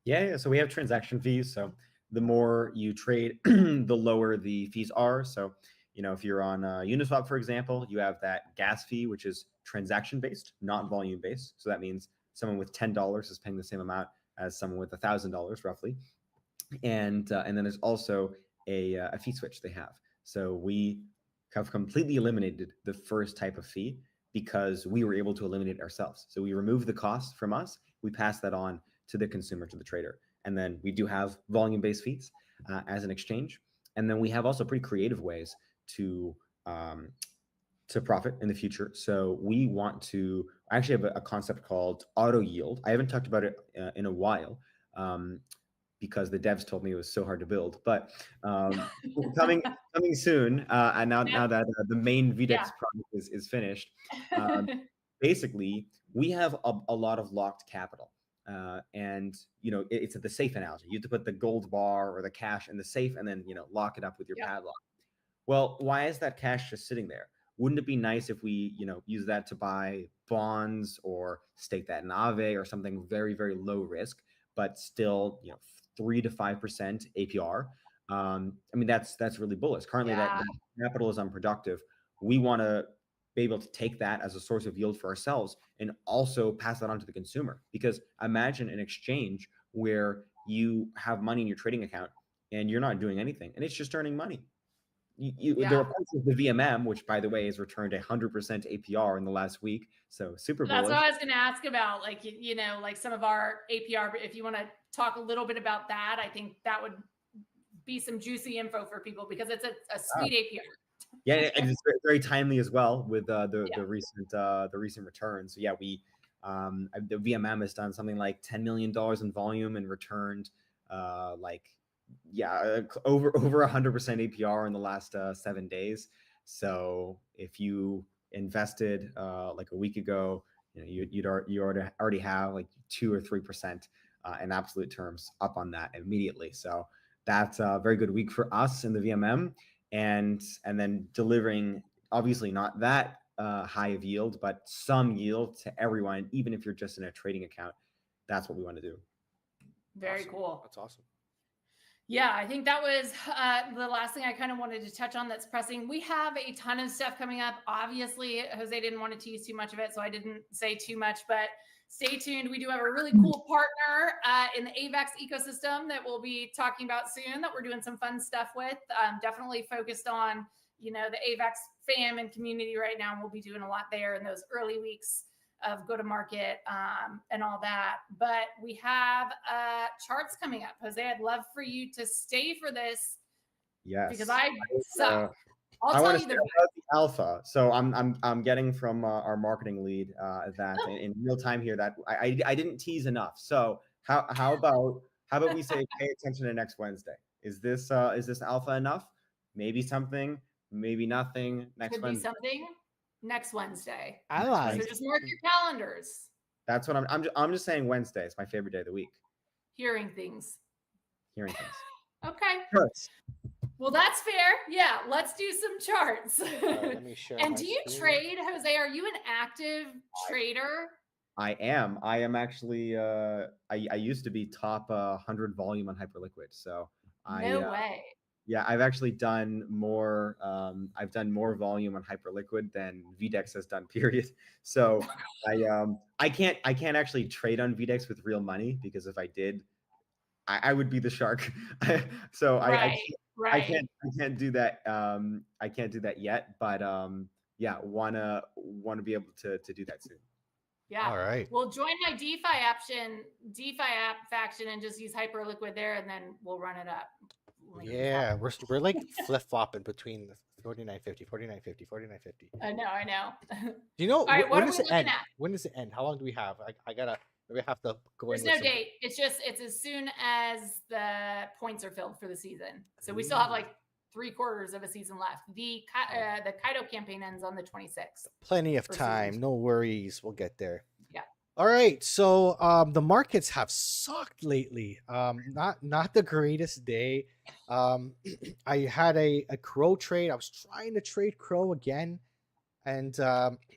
Yeah. So we have transaction fees. So the more you trade, the lower the fees are. So, if you're on Uniswap, for example, you have that gas fee, which is transaction based, not volume based. So that means someone with $10 is paying the same amount as someone with $1,000 roughly. And then there's also a fee switch they have. So we have completely eliminated the first type of fee because we were able to eliminate it ourselves. So we remove the cost from us, we pass that on to the consumer, to the trader. And then we do have volume-based fees as an exchange. And then we have also pretty creative ways to profit in the future. So we want to actually have a concept called auto yield. I haven't talked about it in a while because the devs told me it was so hard to build, but coming soon. And now that the main VDEX project is finished, basically we have a lot of locked capital. And it's at the safe analogy. You have to put the gold bar or the cash in the safe and then lock it up with your padlock. Well, why is that cash just sitting there? Wouldn't it be nice if we use that to buy bonds or stake that in Aave or something very very low risk, but still 3 to 5% APR? I mean that's really bullish. Currently that capital is unproductive. We want to be able to take that as a source of yield for ourselves and also pass that on to the consumer. Because imagine an exchange where you have money in your trading account and you're not doing anything and it's just earning money. There are parts of the VMM, which by the way has returned 100% APR in the last week. So super bullish. That's what I was going to ask about. Like, like some of our APR, if you want to talk a little bit about that, I think that would be some juicy info for people because it's a sweet APR. Yeah, and it's very, very timely as well with the recent returns. So yeah, the VMM has done something like $10 million in volume and returned over 100% APR in the last 7 days. So if you invested like a week ago, you already have like 2 or 3% in absolute terms up on that immediately. So that's a very good week for us in the VMM. And then delivering, obviously not that high of yield, but some yield to everyone, even if you're just in a trading account. That's what we want to do. Very awesome. Cool. That's awesome. Yeah, I think that was the last thing I kind of wanted to touch on that's pressing. We have a ton of stuff coming up. Obviously, Jose didn't want to tease too much of it, so I didn't say too much, but stay tuned. We do have a really cool partner in the AVAX ecosystem that we'll be talking about soon that we're doing some fun stuff with. Definitely focused on, the AVAX fam and community right now. And we'll be doing a lot there in those early weeks of go to market and all that. But we have charts coming up. Jose, I'd love for you to stay for this. Yes. Because I suck. I'll I want tell to you say the about the alpha. So I'm getting from our marketing lead that in real time here that I didn't tease enough. So how about we say pay attention to next Wednesday? Is this alpha enough? Maybe something, maybe nothing. Next could be Wednesday. something next Wednesday. I Next like. So Wednesday. just mark your calendars. That's what I'm just saying. Wednesday is my favorite day of the week. Hearing things. Hearing things. Okay. Charts. Well, that's fair. Yeah, let's do some charts. Let me share. And my do you screen. trade, Jose? Are you an active trader? I am. I am actually. I used to be top 100 volume on Hyperliquid. So No way. yeah, I've actually done more. I've done more volume on Hyperliquid than VDEX has done. Period. So I can't actually trade on VDEX with real money because if I did, I would be the shark. So Right. I can't do that. I can't do that yet. But yeah, wanna be able to do that soon. Yeah. All right. We'll join my DeFi app faction and just use Hyperliquid there, and then we'll run it up. Yeah, we're like flip flopping between 49.50, 49.50, 49.50. I know. Do you know All right, what when are does we it looking end? at? When does it end? How long do we have? I gotta. We have to go There's in. no date. It's as soon as the points are filled for the season. So we still have like 3/4 of a season left. The Kaido campaign ends on the 26th. Plenty of time. No worries. We'll get there. Yeah. All right. So the markets have sucked lately. Not the greatest day. I had a crow trade. I was trying to trade crow again. And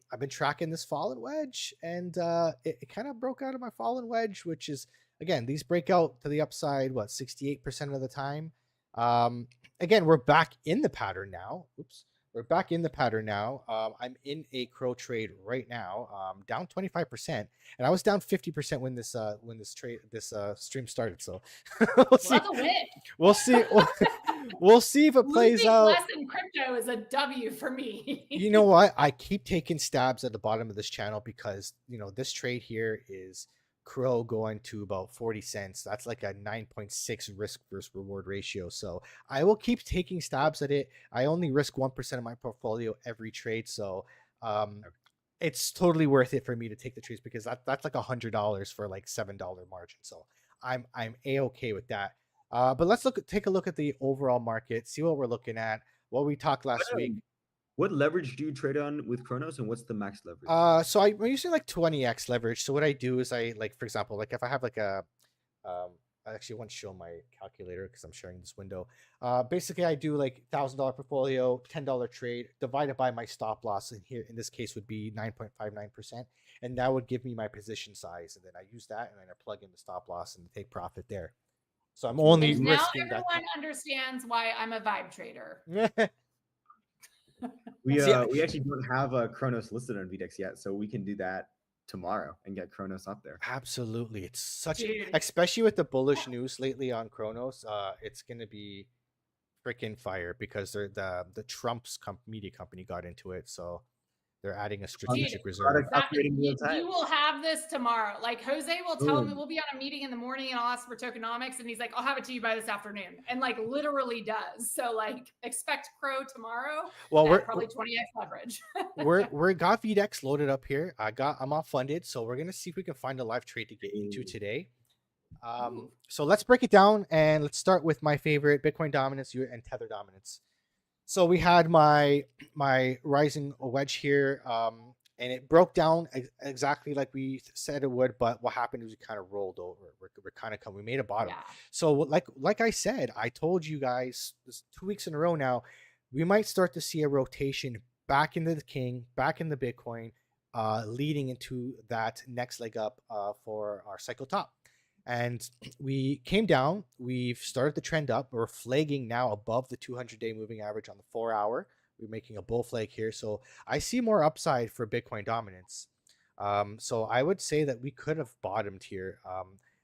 I've been tracking this fallen wedge, and it kind of broke out of my fallen wedge, which is, again, these break out to the upside, 68% of the time. Again, we're back in the pattern now. Oops. We're back in the pattern now. I'm in a crow trade right now, down 25%, and I was down 50% when this stream started. So we'll see. That's a win. We'll see. We'll see if it plays Losing out. less in crypto is a W for me. You know what? I keep taking stabs at the bottom of this channel because this trade here is crow going to about 40 cents. That's like a 9.6 risk versus reward ratio. So I will keep taking stabs at it. I only risk 1% of my portfolio every trade. So it's totally worth it for me to take the trades because that's like $100 for like $7 margin. So I'm a-okay with that. But let's take a look at the overall market, see what we're looking at, what we talked last week. What leverage do you trade on with Chronos, and what's the max leverage? So I'm using like 20x leverage. So what I do is I, like, for example, like if I have like I actually want to show my calculator because I'm sharing this window. Basically I do like $1,000 portfolio, $10 trade divided by my stop loss, and here in this case would be 9.59%, and that would give me my position size, and then I use that and then I plug in the stop loss and take profit there. So I'm only now risking that. everyone understands why I'm a vibe trader. We actually don't have a Chronos listed on VDEX yet, so we can do that tomorrow and get Chronos up there. Absolutely. It's such, Dude. especially with the bullish news lately on Chronos, it's going to be freaking fire because the Trump's media company got into it. So they're adding a strategic reserve. You will have this tomorrow. Like Jose will tell me, we'll be on a meeting in the morning and I'll ask for tokenomics, and he's like, I'll have it to you by this afternoon, and like literally does. So like expect crow tomorrow. Well, we're probably 20x leverage. we're got VDEX loaded up here. I'm all funded, so we're gonna see if we can find a live trade to get into today. So let's break it down, and let's start with my favorite: Bitcoin dominance and Tether dominance. So we had my rising wedge here, and it broke down exactly like we said it would. But what happened is we kind of rolled over. We're kind of we made a bottom. Yeah. So like I said, I told you guys this 2 weeks in a row now, we might start to see a rotation back into the king, back in the Bitcoin, leading into that next leg up for our cycle top. And we came down, we've started the trend up. We're flagging now above the 200-day moving average on the 4-hour. We're making a bull flag here. So I see more upside for Bitcoin dominance. So I would say that we could have bottomed here.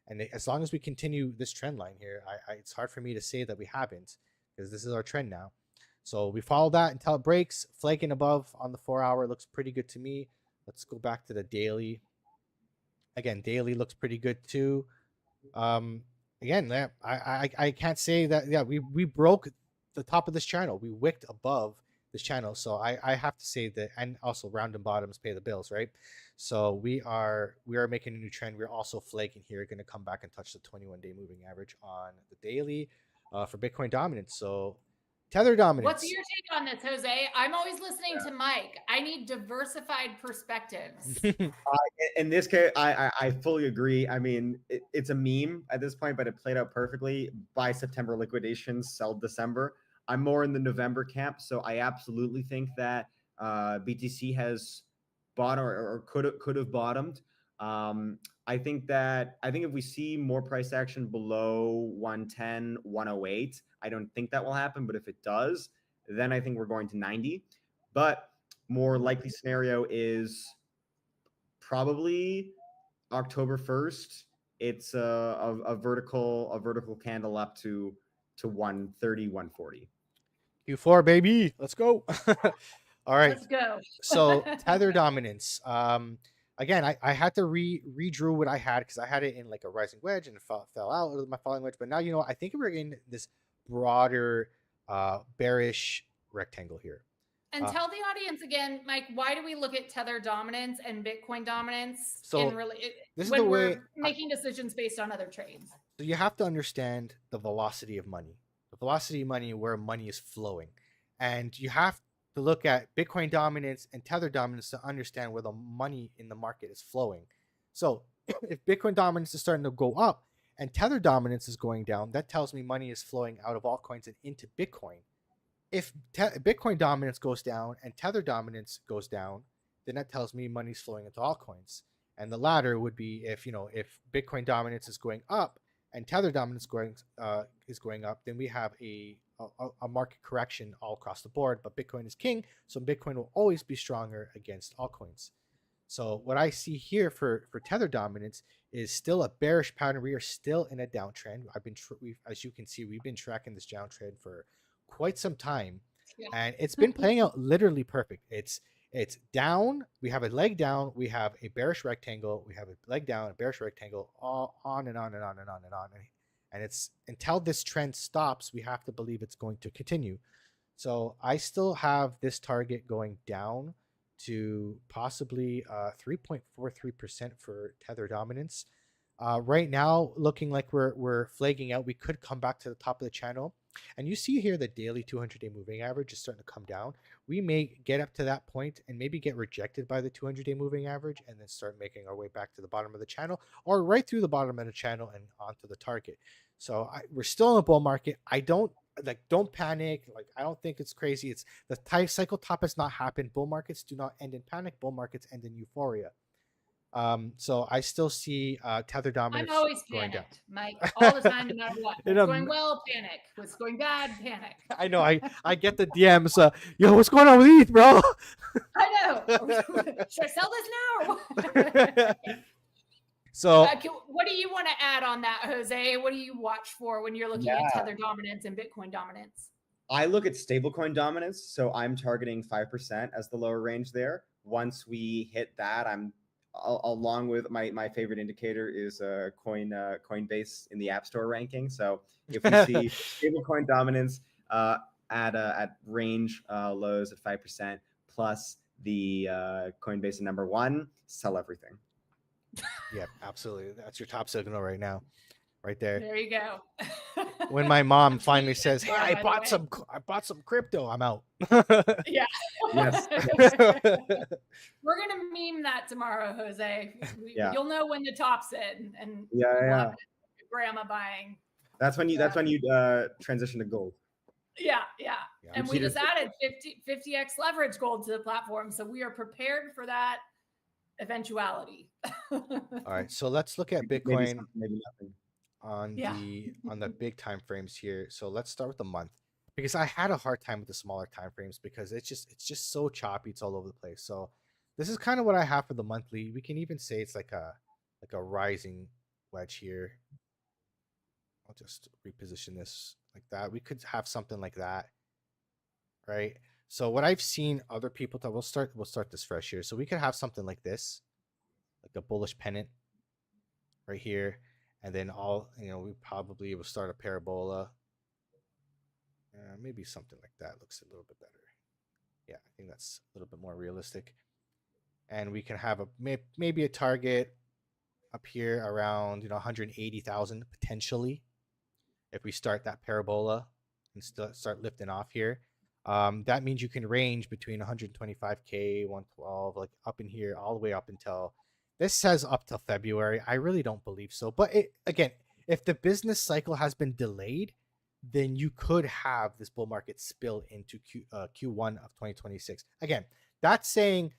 And as long as we continue this trend line here, it's hard for me to say that we haven't, because this is our trend now. So we follow that until it breaks. Flagging above on the 4-hour looks pretty good to me. Let's go back to the daily. Again, daily looks pretty good too. Again, I can't say that. Yeah, we broke the top of this channel. We wicked above this channel. So I have to say that, and also round and bottoms pay the bills, right? So we are making a new trend. We're also flaking here, going to come back and touch the 21-day moving average on the daily for Bitcoin dominance. So tether What's dominance. your take on this, Jose? I'm always listening to Mike. I need diversified perspectives. In this case, I fully agree. I mean, it's a meme at this point, but it played out perfectly. Buy September liquidations, sell December. I'm more in the November camp, so I absolutely think that BTC has bottomed or could have bottomed. I think if we see more price action below 110, 108, I don't think that will happen. But if it does, then I think we're going to 90. But more likely scenario is probably October 1st. It's a vertical candle up to 130, 140. Q4 baby, let's go. All right. Let's go. So tether dominance. Again, I had to redrew what I had because I had it in like a rising wedge and it fell out of my falling wedge. But now, I think we're in this broader bearish rectangle here. And tell the audience again, Mike, why do we look at tether dominance and Bitcoin dominance So this is the way we're making decisions based on other trades? So you have to understand the velocity of money. The velocity of money, where money is flowing. And you have to look at Bitcoin dominance and tether dominance to understand where the money in the market is flowing. So if Bitcoin dominance is starting to go up and tether dominance is going down, that tells me money is flowing out of altcoins and into Bitcoin. If Bitcoin dominance goes down and tether dominance goes down, then that tells me money's flowing into altcoins. And the latter would be if Bitcoin dominance is going up and tether dominance is going up, then we have a market correction all across the board. But Bitcoin is king, so Bitcoin will always be stronger against altcoins. So what I see here for tether dominance is still a bearish pattern. We are still in a downtrend. As you can see, we've been tracking this downtrend for quite some time, and it's been playing out literally perfect. It's down, we have a leg down, we have a bearish rectangle, we have a leg down, a bearish rectangle, all on and on and on and on and on. And it's until this trend stops, we have to believe it's going to continue. So I still have this target going down to possibly 3.43% for tether dominance. Right now, looking like we're flagging out. We could come back to the top of the channel. And you see here the daily 200-day moving average is starting to come down. We may get up to that point and maybe get rejected by the 200-day moving average and then start making our way back to the bottom of the channel or right through the bottom of the channel and onto the target. So we're still in a bull market. Don't panic. I don't think it's crazy. It's the cycle top has not happened. Bull markets do not end in panic. Bull markets end in euphoria. So I still see tether dominance. I'm always going panicked, down. Mike, all the time, no matter what. What's going well, panic. What's going bad, panic. I know. I get the DMs. Yo, what's going on with ETH, bro? I know. Should I sell this now? Or So, what do you want to add on that, Jose? What do you watch for when you're looking at tether dominance and Bitcoin dominance? I look at stablecoin dominance, so I'm targeting 5% as the lower range there. Once we hit that, I'm along with my favorite indicator is Coinbase in the App Store ranking. So if we see stablecoin dominance at range lows at 5% plus the Coinbase at number one, sell everything. Yeah, absolutely. That's your top signal right now, right there. There you go. When my mom finally says, "Hey, I bought some crypto," I'm out. Yeah. Yes. We're gonna meme that tomorrow, Jose. You'll know when the top's in, and grandma buying. That's when you transition to gold. Yeah. And we just added 50x leverage gold to the platform, so we are prepared for that eventuality. All right, so let's look at Bitcoin on the big time frames here. So let's start with the month, because I had a hard time with the smaller time frames because it's just so choppy. It's all over the place. So this is kind of what I have for the monthly. We can even say it's like a rising wedge here. I'll just reposition this like that. We could have something like that, right? So what I've seen other people we'll start this fresh here. So we could have something like this, like a bullish pennant right here, and then we probably will start a parabola. Maybe something like that looks a little bit better. Yeah, I think that's a little bit more realistic. And we can have maybe a target up here around 180,000 potentially if we start that parabola and start lifting off here. That means you can range between 125K, 112, like up in here, all the way up until this says up till February. I really don't believe so. But again, if the business cycle has been delayed, then you could have this bull market spill into Q1 of 2026. Again, that's saying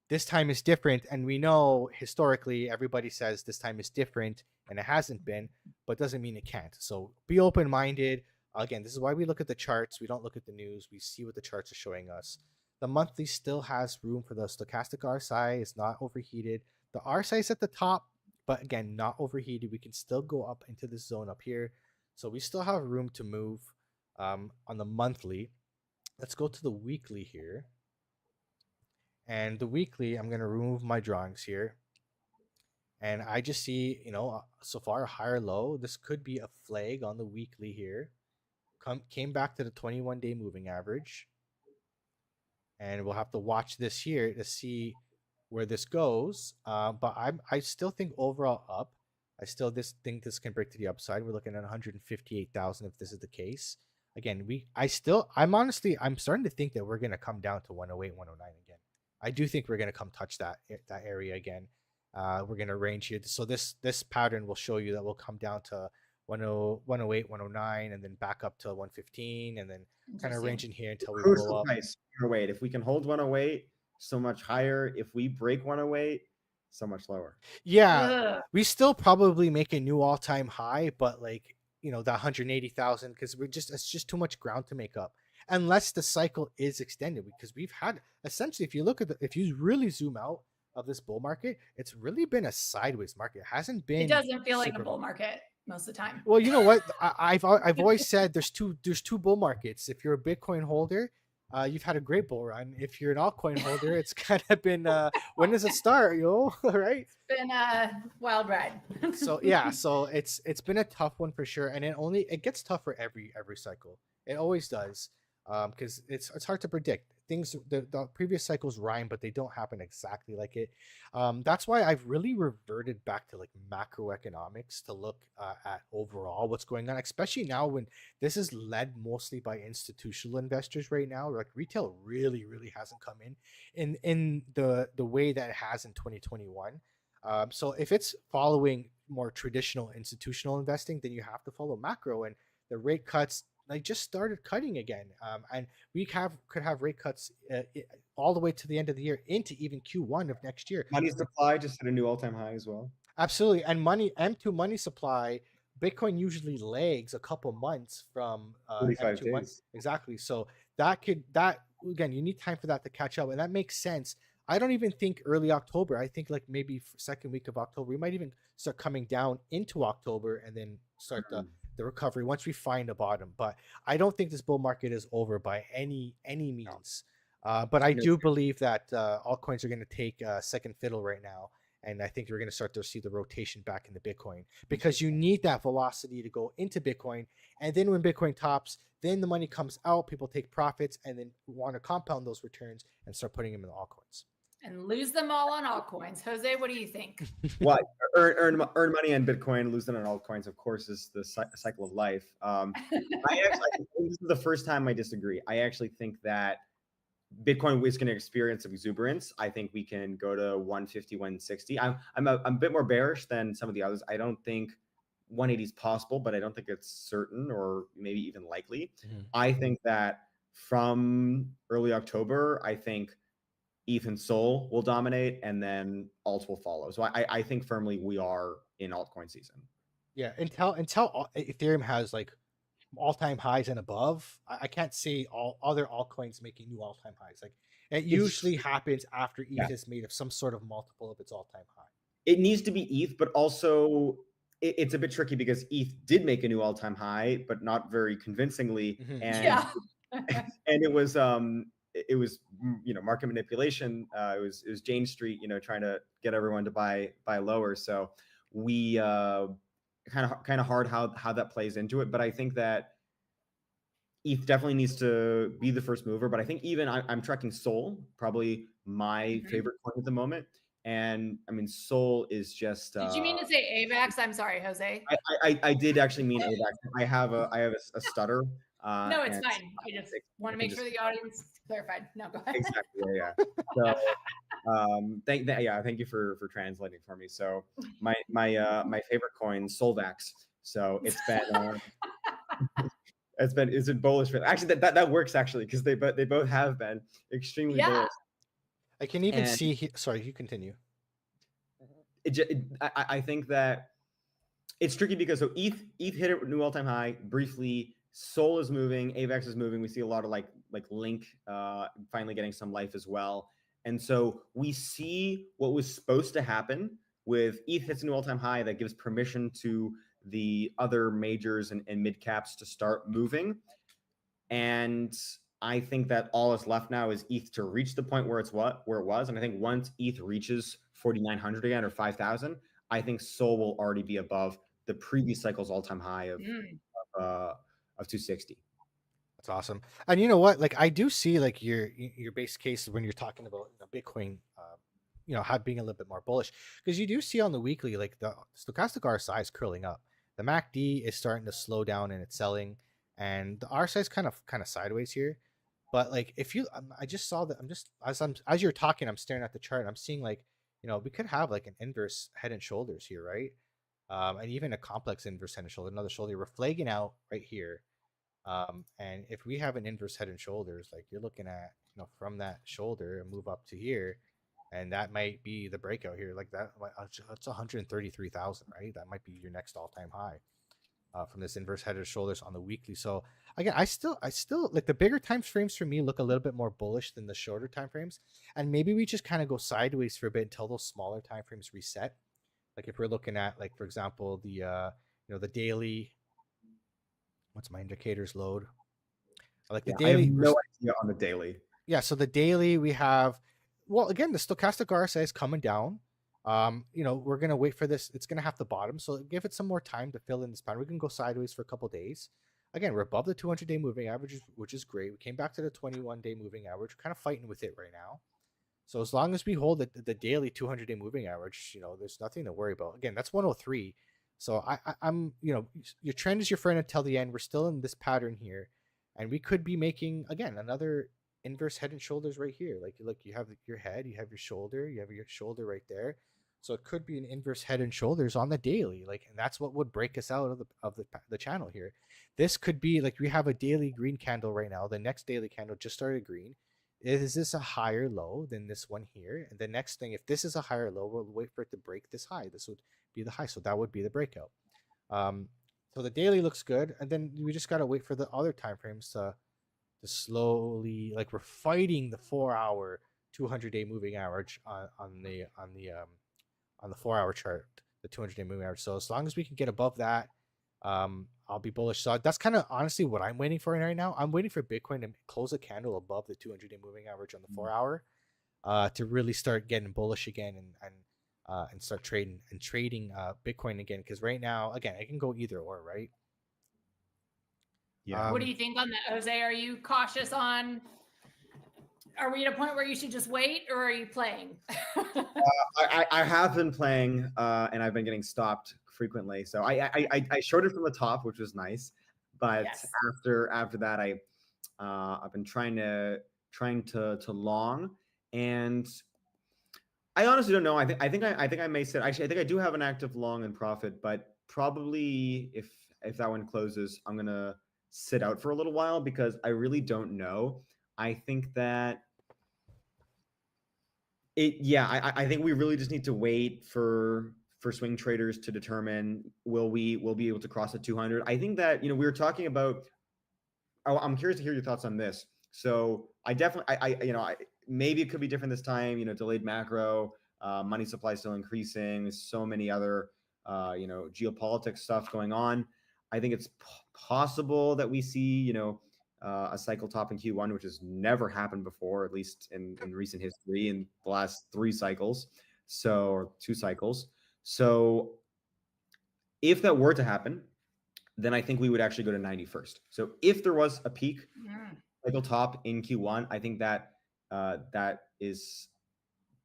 this time is different. And we know historically everybody says this time is different and it hasn't been, but doesn't mean it can't. So be open minded. Again, this is why we look at the charts. We don't look at the news. We see what the charts are showing us. The monthly still has room for the stochastic RSI. It's not overheated. The RSI is at the top, but again, not overheated. We can still go up into this zone up here. So we still have room to move on the monthly. Let's go to the weekly here. And the weekly, I'm going to remove my drawings here. And I just see, so far a higher low. This could be a flag on the weekly here. Came back to the 21-day moving average. And we'll have to watch this here to see where this goes. But I still think overall up. I still think this can break to the upside. We're looking at 158,000 if this is the case. Again, I'm starting to think that we're going to come down to 108, 109 again. I do think we're going to come touch that area again. We're going to range here. So this pattern will show you that we'll come down to 108, 109, and then back up to 115, and then kind of range in here until we blow up. Price, 108. If we can hold 108, so much higher. If we break 108, so much lower. Yeah, we still probably make a new all-time high, but like the 180,000 because it's just too much ground to make up unless the cycle is extended, because we've had essentially, if you really zoom out of this bull market, it's really been a sideways market. It hasn't been. It doesn't feel like a bull market most of the time. Well, you know what? I've always said there's two bull markets. If you're a Bitcoin holder, you've had a great bull run. If you're an altcoin holder, it's kind of been when does it start, right? It's been a wild ride. So yeah, so it's been a tough one for sure, and it gets tougher every cycle. It always does, because it's hard to predict things. The previous cycles rhyme, but they don't happen exactly like it. That's why I've really reverted back to like macroeconomics to look at overall what's going on, especially now when this is led mostly by institutional investors right now. Like retail really hasn't come in the way that it has in 2021. So if it's following more traditional institutional investing, then you have to follow macro, and the rate cuts just started cutting again, and we could have rate cuts all the way to the end of the year into even Q1 of next year. Money supply just hit a new all-time high as well. Absolutely, and M2 money supply, Bitcoin usually lags a couple months from 45 M2 days. Exactly. So that again, you need time for that to catch up, and that makes sense. I don't even think early October. I think like maybe second week of October, we might even start coming down into October and then start the recovery once we find a bottom. But I don't think this bull market is over by any means. But I do believe that altcoins are going to take second fiddle right now. And I think you're going to start to see the rotation back into Bitcoin, because you need that velocity to go into Bitcoin. And then when Bitcoin tops, then the money comes out, people take profits, and then want to compound those returns and start putting them in the altcoins. And lose them all on altcoins. Jose, what do you think? Well, earn money on Bitcoin, lose them on altcoins, of course, is the cycle of life. I think this is the first time I disagree. I actually think that Bitcoin is going to experience exuberance. I think we can go to 150, 160. I'm a bit more bearish than some of the others. I don't think 180 is possible, but I don't think it's certain or maybe even likely. Mm-hmm. I think that from early October, I think ETH and Sol will dominate, and then alts will follow. So I think firmly we are in altcoin season. Yeah, until Ethereum has like all-time highs and above, I can't see all other altcoins making new all-time highs. Like it usually happens after ETH is made of some sort of multiple of its all-time high. It needs to be ETH, but also it's a bit tricky because ETH did make a new all-time high, but not very convincingly. Mm-hmm. And it was market manipulation. It was Jane Street, trying to get everyone to buy lower. So we kind of hard how that plays into it. But I think that ETH definitely needs to be the first mover, but I think even I'm tracking Sol, probably my favorite coin at the moment. And I mean, Sol is just. Did you mean to say AVAX? I'm sorry, Jose. I did actually mean AVAX. I have a stutter. No, it's fine. I just want to make sure the audience clarified. No, go ahead. Exactly. Yeah. So, thank you for translating for me. So my favorite coin, Solvax. So it's been it's been bullish. Actually, that works actually because they both have been extremely bullish. I can even see. Sorry, you continue. I think that it's tricky because so ETH hit a new all-time high briefly. Sol is moving, AVAX is moving. We see a lot of like Link finally getting some life as well. And so we see what was supposed to happen with ETH hits a new all-time high that gives permission to the other majors and mid caps to start moving. And I think that all that's left now is ETH to reach the point where it was. And I think once ETH reaches 4,900 again or 5,000, I think Sol will already be above the previous cycle's all-time high of 260. That's awesome. And you know what? Like I do see like your base case when you're talking about Bitcoin, being a little bit more bullish because you do see on the weekly like the stochastic RSI is curling up. The MACD is starting to slow down in its selling, and the RSI is kind of sideways here. But like if you, I just saw that as you're talking, I'm staring at the chart. And I'm seeing like we could have like an inverse head and shoulders here, right? And even a complex inverse head and shoulder, another shoulder. We're flagging out right here. And if we have an inverse head and shoulders, like you're looking at, from that shoulder and move up to here, and that might be the breakout here. Like that's 133,000, right? That might be your next all-time high from this inverse head and shoulders on the weekly. So again, I still like the bigger time frames for me look a little bit more bullish than the shorter time frames, and maybe we just kind of go sideways for a bit until those smaller time frames reset. Like if we're looking at, like, for example, the the daily. What's my indicators load? Like the daily. I have no idea on the daily. Yeah, so the daily we have, well, again, the stochastic RSI is coming down. We're gonna wait for this. It's gonna have to bottom, so give it some more time to fill in this pattern. We can go sideways for a couple days. Again, we're above the 200-day moving average, which is great. We came back to the 21-day moving average. We're kind of fighting with it right now. So as long as we hold the daily 200-day moving average, there's nothing to worry about. Again, that's 103. So I'm, your trend is your friend until the end. We're still in this pattern here, and we could be making again another inverse head and shoulders right here. Like you have your head, you have your shoulder right there. So it could be an inverse head and shoulders on the daily, like, and that's what would break us out of the channel here. This could be like we have a daily green candle right now. The next daily candle just started green. Is this a higher low than this one here? And the next thing, if this is a higher low, we'll wait for it to break this high. This would be the high, so that would be the breakout. So the daily looks good, and then we just got to wait for the other time frames to slowly, like, we're fighting the 4-hour 200-day moving average on the 4-hour chart, the 200-day moving average. So as long as we can get above that, I'll be bullish. So that's kind of honestly what I'm waiting for right now. I'm waiting for Bitcoin to close a candle above the 200-day moving average on the 4-hour to really start getting bullish again and start trading Bitcoin again. Because right now, again, I can go either or, right? Yeah. What do you think on that, Jose? Are you cautious on? Are we at a point where you should just wait, or are you playing? I have been playing, and I've been getting stopped frequently. So I shorted from the top, which was nice, but yes. after that, I've been trying to long, and I honestly don't know. I think I may sit. Actually, I think I do have an active long in profit, but probably if that one closes, I'm gonna sit out for a little while because I really don't know. I think that I think we really just need to wait for swing traders to determine we'll be able to cross the 200. I think that, we were talking about, I'm curious to hear your thoughts on this. So I definitely, maybe it could be different this time, delayed macro, money supply still increasing. There's so many other, geopolitics stuff going on. I think it's possible that we see, a cycle top in Q1, which has never happened before, at least in recent history, in the last 3 cycles, or 2 cycles. So if that were to happen, then I think we would actually go to 90 first. So if there was a peak Mm. cycle top in Q1, I think that that is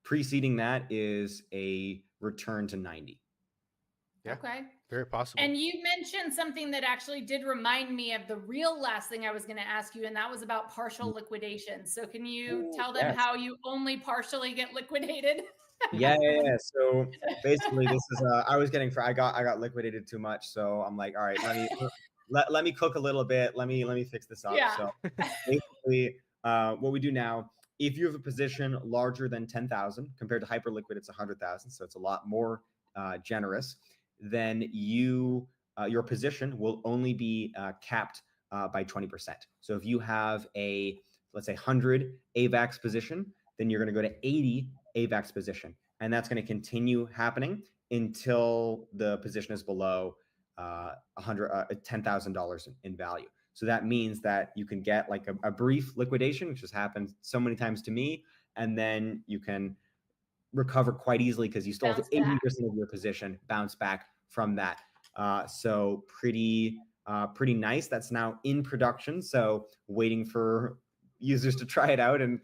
preceding that is a return to 90. Yeah. Okay. Very possible. And you mentioned something that actually did remind me of the real last thing I was going to ask you, and that was about partial liquidation. So can you tell them Yes. how you only partially get liquidated? Yeah. So basically, this is I was getting I got liquidated too much, so I'm like, all right, let me cook a little bit. Let me fix this up. Yeah. So basically, what we do now, if you have a position larger than 10,000 compared to hyperliquid, it's 100,000, so it's a lot more generous. Then your position will only be capped by 20%. So if you have a, let's say, 100 AVAX position, then you're going to go to 80 AVAX position, and that's going to continue happening until the position is below $10,000 in value. So that means that you can get like a brief liquidation, which has happened so many times to me, and then you can recover quite easily because you still have 80% of your position bounce back from that. So pretty nice. That's now in production. So waiting for users to try it out and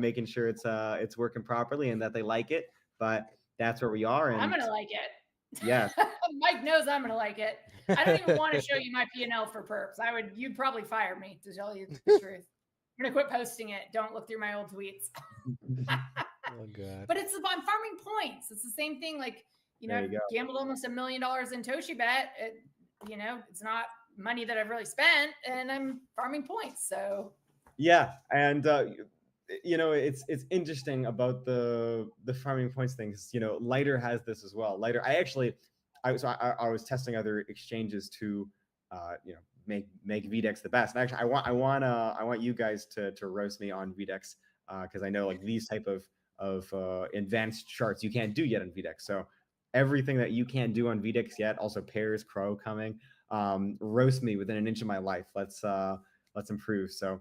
making sure it's working properly and that they like it. But that's where we are. And I'm gonna like it. Yeah. Mike knows I'm gonna like it. I don't even want to show you my P&L for perps. You'd probably fire me, to tell you the truth. I'm gonna quit posting it. Don't look through my old tweets. Oh god. But I'm farming points. It's the same thing. Like, I've gambled almost $1 million in Toshi Bet. It's not money that I've really spent, and I'm farming points. So yeah, and it's interesting about the farming points things. Lighter has this as well. Lighter, I was testing other exchanges to make VDEX the best. And actually, I want you guys to roast me on VDEX because I know like these type of advanced charts you can't do yet on VDEX. So everything that you can't do on VDEX yet, also pairs, crow coming, roast me within an inch of my life. Let's improve. So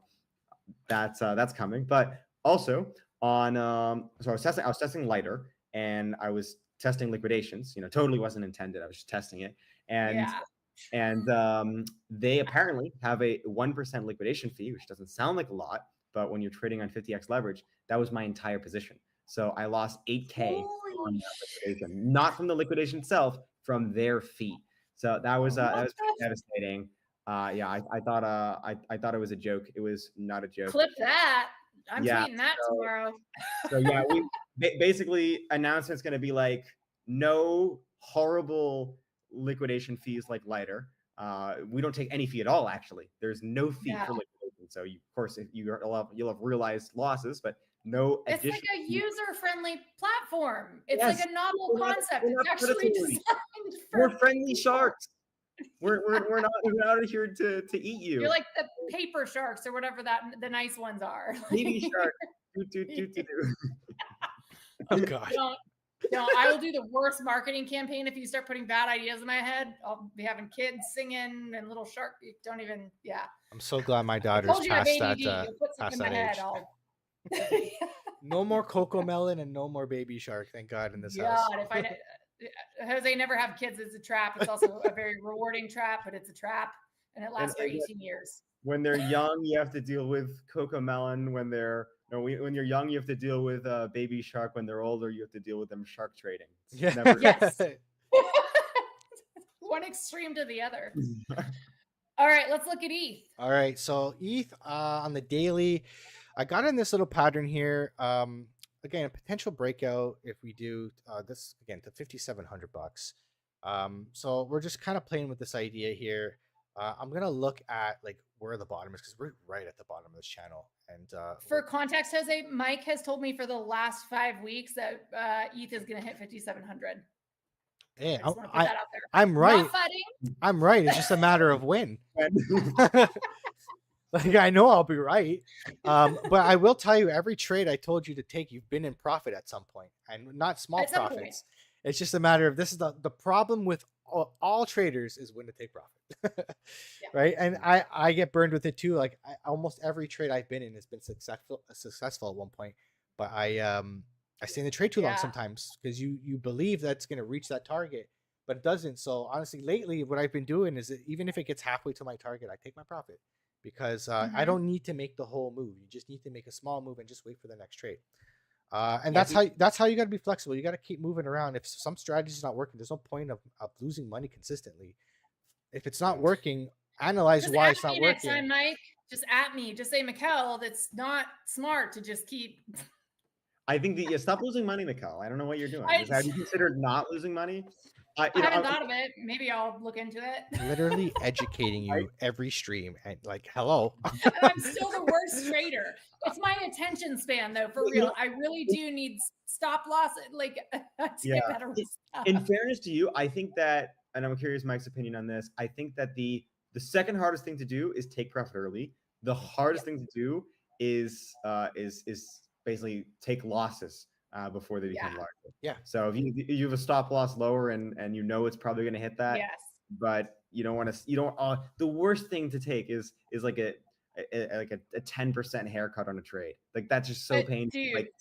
that's coming. But also on so I was testing lighter, and I was testing liquidations. Totally wasn't intended. I was just testing it, and they apparently have a 1% liquidation fee, which doesn't sound like a lot, but when you're trading on 50x leverage, that was my entire position. So I lost 8K on that liquidation, not from the liquidation itself, from their fee. So that was devastating. I thought it was a joke. It was not a joke. Clip that. I'm tweeting that tomorrow. So yeah, we basically announcement's going to be like no horrible liquidation fees like lighter. We don't take any fee at all. Actually, there's no fee for liquidation. So of course, if you'll have realized losses, but no. It's like a user-friendly platform. It's like a novel concept. It's actually designed for. We're friendly sharks. We're not here to eat you. You're like the paper sharks or whatever the nice ones are. Baby shark. Oh god. No, I will do the worst marketing campaign if you start putting bad ideas in my head. I'll be having kids singing and little shark. Don't even. Yeah. I'm so glad my daughter's past that. Past that age. No more Coco Melon and no more Baby Shark. Thank God in this house. God, Jose never have kids. It's a trap. It's also a very rewarding trap, but it's a trap, and it lasts for 18 years. When they're young, you have to deal with Coco Melon. When you're young, you have to deal with Baby Shark. When they're older, you have to deal with them shark trading. Yes. One extreme to the other. All right, let's look at ETH. All right, so ETH on the daily, I got in this little pattern here. Again, a potential breakout if we do this again to $5,700. So we're just kind of playing with this idea here. I'm gonna look at like where the bottom is because we're right at the bottom of this channel. And for context, Jose, Mike has told me for the last 5 weeks that ETH is gonna hit 5,700. Yeah, I'm right. I'm right. It's just a matter of when. Like I know I'll be right, but I will tell you, every trade I told you to take, you've been in profit at some point, and not small profits. It's just a matter of this is the problem with all traders is when to take profit, right? And I get burned with it too. Like almost every trade I've been in has been successful at one point, but I stay in the trade too long sometimes because you believe that's going to reach that target, but it doesn't. So honestly, lately, what I've been doing is that even if it gets halfway to my target, I take my profit because I don't need to make the whole move. You just need to make a small move and just wait for the next trade. And Yeah, that's how you got to be flexible. You got to keep moving around. If some strategy is not working, there's no point of losing money consistently. If it's not working, analyze Just why at it's not me next time, working. Mike. Just at me. Just say, Mikkel, that's not smart to just keep. I think that stop losing money, Mikkel. I don't know what you're doing. Have you considered not losing money? I haven't thought of it. Maybe I'll look into it. Literally educating you every stream and like, hello. And I'm still the worst trader. It's my attention span, though. For real, I really do need stop loss, like to get better with stuff. In fairness to you, I think that, and I'm curious Mike's opinion on this. I think that the second hardest thing to do is take profit early. The hardest thing to do is basically take losses before they become larger. Yeah. So if you have a stop loss lower and you know it's probably going to hit that, yes, but you don't want to. You don't. The worst thing to take is like a 10% haircut on a trade. Like that's just so painful. Dude, like,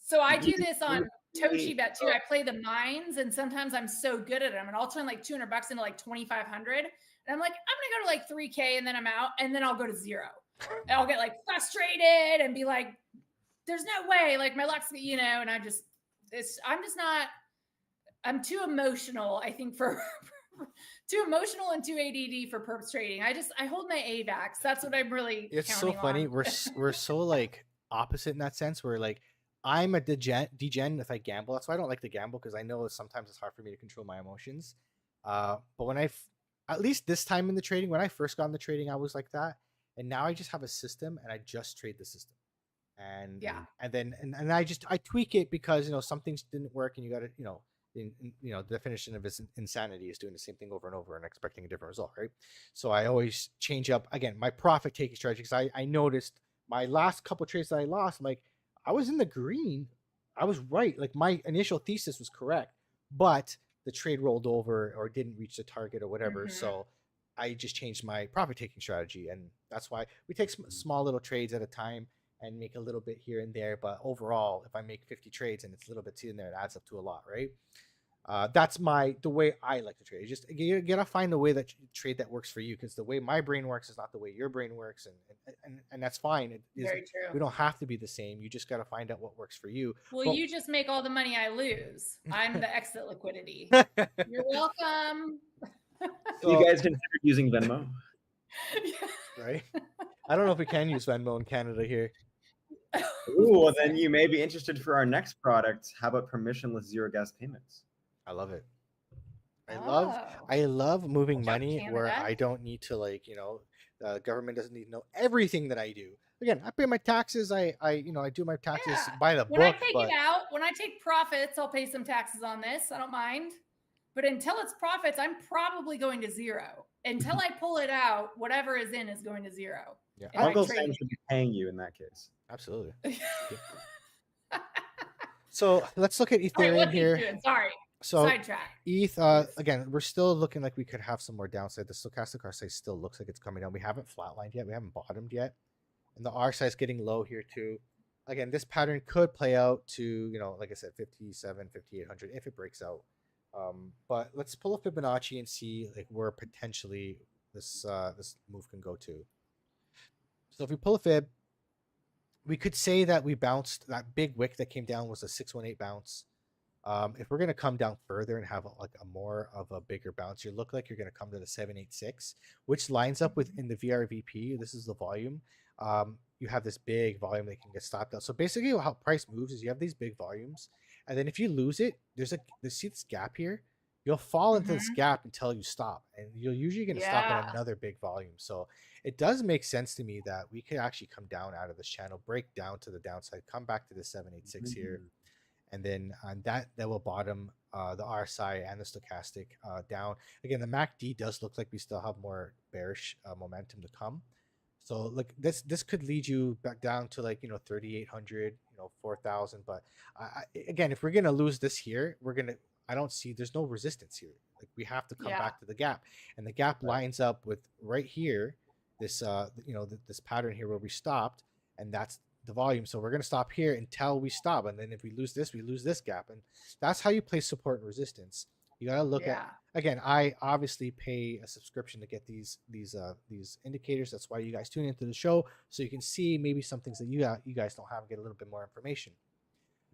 so I do this on ToshiBet too. I play the mines, and sometimes I'm so good at them, and I'll turn like $200 into like 2,500, and I'm like, I'm gonna go to like 3K, and then I'm out, and then I'll go to zero, and I'll get like frustrated and be like, "There's no way!" Like my luck's, and I'm just not. I'm too emotional, I think, for too emotional and too ADD for perps trading. I hold my AVAX. That's what I'm really. It's so funny. On. We're so like opposite in that sense. Where like I'm a degen if I gamble. That's why I don't like to gamble because I know sometimes it's hard for me to control my emotions. But when at least this time in the trading, when I first got into trading, I was like that, and now I just have a system and I just trade the system. And then I tweak it because some things didn't work and you got to the definition of insanity is doing the same thing over and over and expecting a different result, right? So I always change up again my profit taking strategy because I noticed my last couple trades that I lost, I'm like, I was in the green, I was right, like my initial thesis was correct, but the trade rolled over or didn't reach the target or whatever. So I just changed my profit taking strategy, and that's why we take small little trades at a time and make a little bit here and there. But overall, if I make 50 trades and it's a little bit here and there, it adds up to a lot, right? That's the way I like to trade. You gotta find the way that trade that works for you, because the way my brain works is not the way your brain works, and that's fine. Very true. We don't have to be the same. You just gotta find out what works for you. Well, you just make all the money I lose. I'm the exit liquidity. You're welcome. So, you guys consider using Venmo? Right? I don't know if we can use Venmo in Canada here. Ooh, well, then you may be interested for our next product. How about permissionless zero gas payments? I love it. I love moving money where I don't need to the government doesn't need to know everything that I do. Again, I pay my taxes. I do my taxes by the book. When I take it out, when I take profits, I'll pay some taxes on this. I don't mind. But until it's profits, I'm probably going to zero. Until I pull it out, whatever is in is going to zero. Yeah, Uncle Sam should be paying you in that case. Absolutely. So let's look at Ethereum here. Sorry. So sidetrack. ETH, again, we're still looking like we could have some more downside. The stochastic RSI still looks like it's coming down. We haven't flatlined yet. We haven't bottomed yet. And the RSI is getting low here too. Again, this pattern could play out to, like I said, 57, 5,800 if it breaks out. But let's pull a Fibonacci and see like where potentially this move can go to. So if we pull a fib, we could say that we bounced. That big wick that came down was a 618 bounce. If we're going to come down further and have a more of a bigger bounce, you look like you're going to come to the 786, which lines up with in the VRVP. This is the volume. You have this big volume that can get stopped out. So basically how price moves is you have these big volumes, and then if you lose it, see this gap here? You'll fall into this gap until you stop, and you're usually going to stop at another big volume. So it does make sense to me that we could actually come down out of this channel, break down to the downside, come back to the 786 here. And then on that will bottom the RSI and the stochastic down. Again, the MACD does look like we still have more bearish momentum to come. So like this could lead you back down to 3,800, 4,000. But again, if we're gonna lose this here, I don't see there's no resistance here. Like we have to come back to the gap, and the gap lines up with right here. This this pattern here where we stopped, and that's the volume. So we're going to stop here until we stop, and then if we lose this gap, and that's how you play support and resistance. You gotta look at Yeah. again. I obviously pay a subscription to get these indicators. That's why you guys tune into the show, so you can see maybe some things that you guys don't have and get a little bit more information.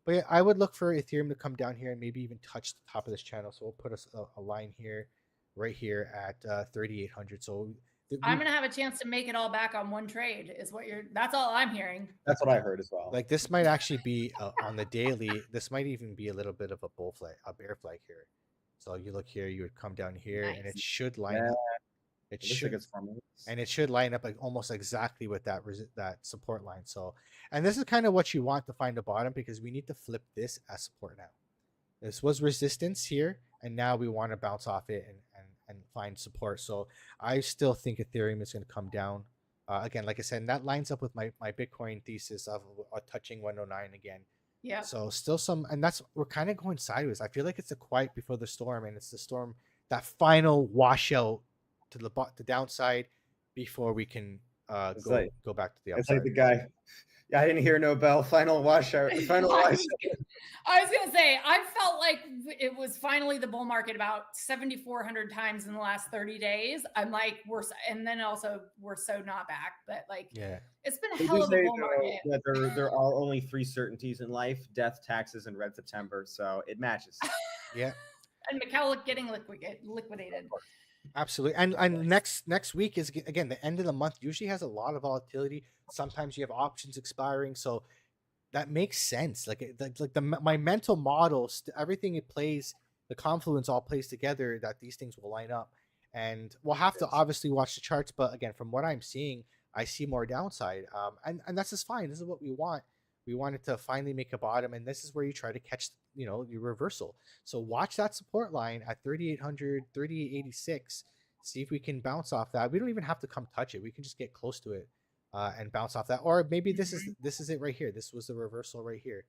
But yeah, I would look for Ethereum to come down here and maybe even touch the top of this channel. So we'll put a line here, right here at 3,800. So I'm gonna have a chance to make it all back on one trade, is what you're. That's all I'm hearing. That's what I heard as well. like this might actually be on the daily. This might even be a little bit of a bull flag, a bear flag here. So you look here, you would come down here, and it Nice. should line Yeah, up. It it looks should, like it's forming. and it should line up like almost exactly with that support line. So, and this is kind of what you want to find the bottom, because we need to flip this as support now. This was resistance here, and now we want to bounce off it and find support. So I still think Ethereum is going to come down. Again, like I said, and that lines up with my Bitcoin thesis of touching 109 again. Yeah. So still some, and that's, we're kind of going sideways. I feel like it's a quiet before the storm, and it's the storm, that final washout to the downside before we can go back to the upside. It's like the guy. Yeah, I didn't hear no bell. Final washout. Final washout. I was gonna say, I felt like it was finally the bull market about 7,400 times in the last 30 days. I'm like, and then also we're so not back, but like, Yeah, it's been They a hell do of a say bull market. that there are only 3 certainties in life: death, taxes, and Red September. So it matches. yeah. And Macau getting liquidated. Absolutely, and next week is again the end of the month. Usually has a lot of volatility. Sometimes you have options expiring, so that makes sense. My mental model, everything it plays, the confluence all plays together that these things will line up, and we'll have to obviously watch the charts. But again, from what I'm seeing, I see more downside, and that's just fine. This is what we want. We wanted to finally make a bottom, and this is where you try to catch, your reversal. So watch that support line at 3,800, 3,886. See if we can bounce off that. We don't even have to come touch it. We can just get close to it and bounce off that. Or maybe this is it right here. This was the reversal right here.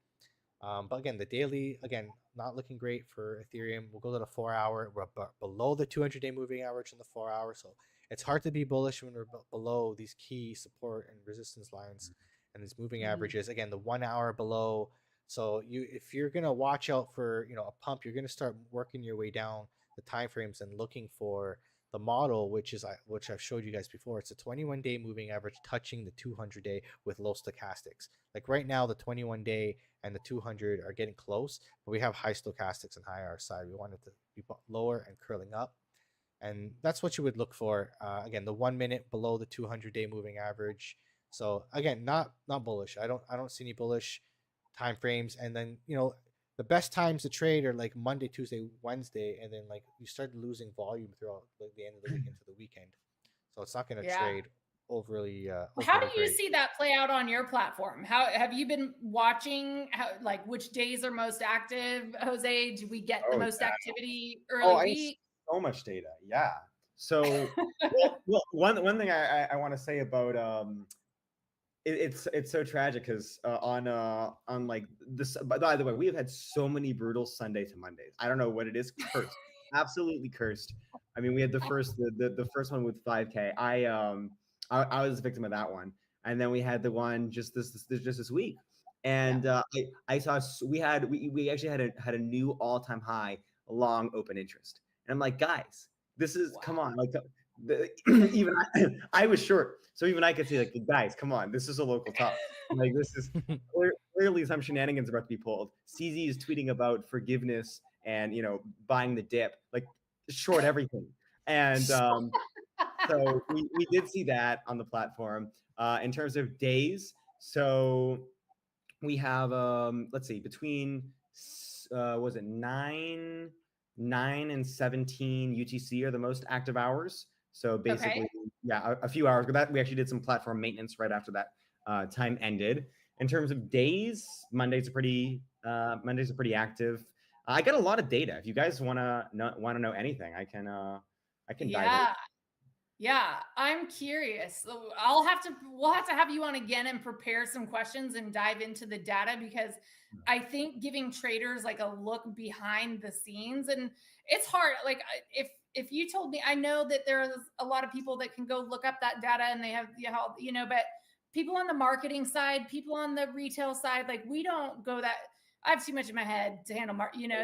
But again, the daily, again, not looking great for Ethereum. We'll go to the 4-hour. We're below the 200-day moving average in the 4-hour. So it's hard to be bullish when we're below these key support and resistance lines and these moving averages. Again, the 1 hour below. So if you're gonna watch out for a pump, you're gonna start working your way down the time frames and looking for the model, which I've showed you guys before. It's a 21-day moving average touching the 200-day with low stochastics. Like right now, the 21-day and the 200 are getting close, but we have high stochastics and high RSI. We want it to be lower and curling up, and that's what you would look for. Again, the 1 minute below the 200-day moving average. So again, not bullish. I don't see any bullish time frames. And then the best times to trade are like Monday, Tuesday, Wednesday, and then like you start losing volume throughout the end of the week into the weekend. So it's not going to trade overly. How do you see that play out on your platform? How have you been watching? Like which days are most active, Jose? Do we get the most activity early week? So much data. Yeah. So well, one thing I want to say about it's so tragic because on like this. By the way, we have had so many brutal Sunday to Mondays. I don't know what it is. Cursed, absolutely cursed. I mean, we had the first one with 5K. I was a victim of that one, and then we had the one just this week, and I saw we actually had a new all-time high long open interest, and I'm like, guys, this is come on, like. Even I was short, so even I could see like, guys, come on, this is a local top. Like this is clearly some shenanigans about to be pulled. CZ is tweeting about forgiveness and buying the dip, like short everything. And so we did see that on the platform. In terms of days, so we have let's see, between was it 9 and 17 UTC are the most active hours. So basically, a few hours. But we actually did some platform maintenance right after that time ended. In terms of days, Mondays are pretty active. I got a lot of data. If you guys want to know anything, I can dive in. Yeah, I'm curious. We'll have to have you on again and prepare some questions and dive into the data, because I think giving traders like a look behind the scenes, and it's hard. Like if you told me, I know that there's a lot of people that can go look up that data and they have but people on the marketing side, people on the retail side, like we don't go that. I have too much in my head to handle,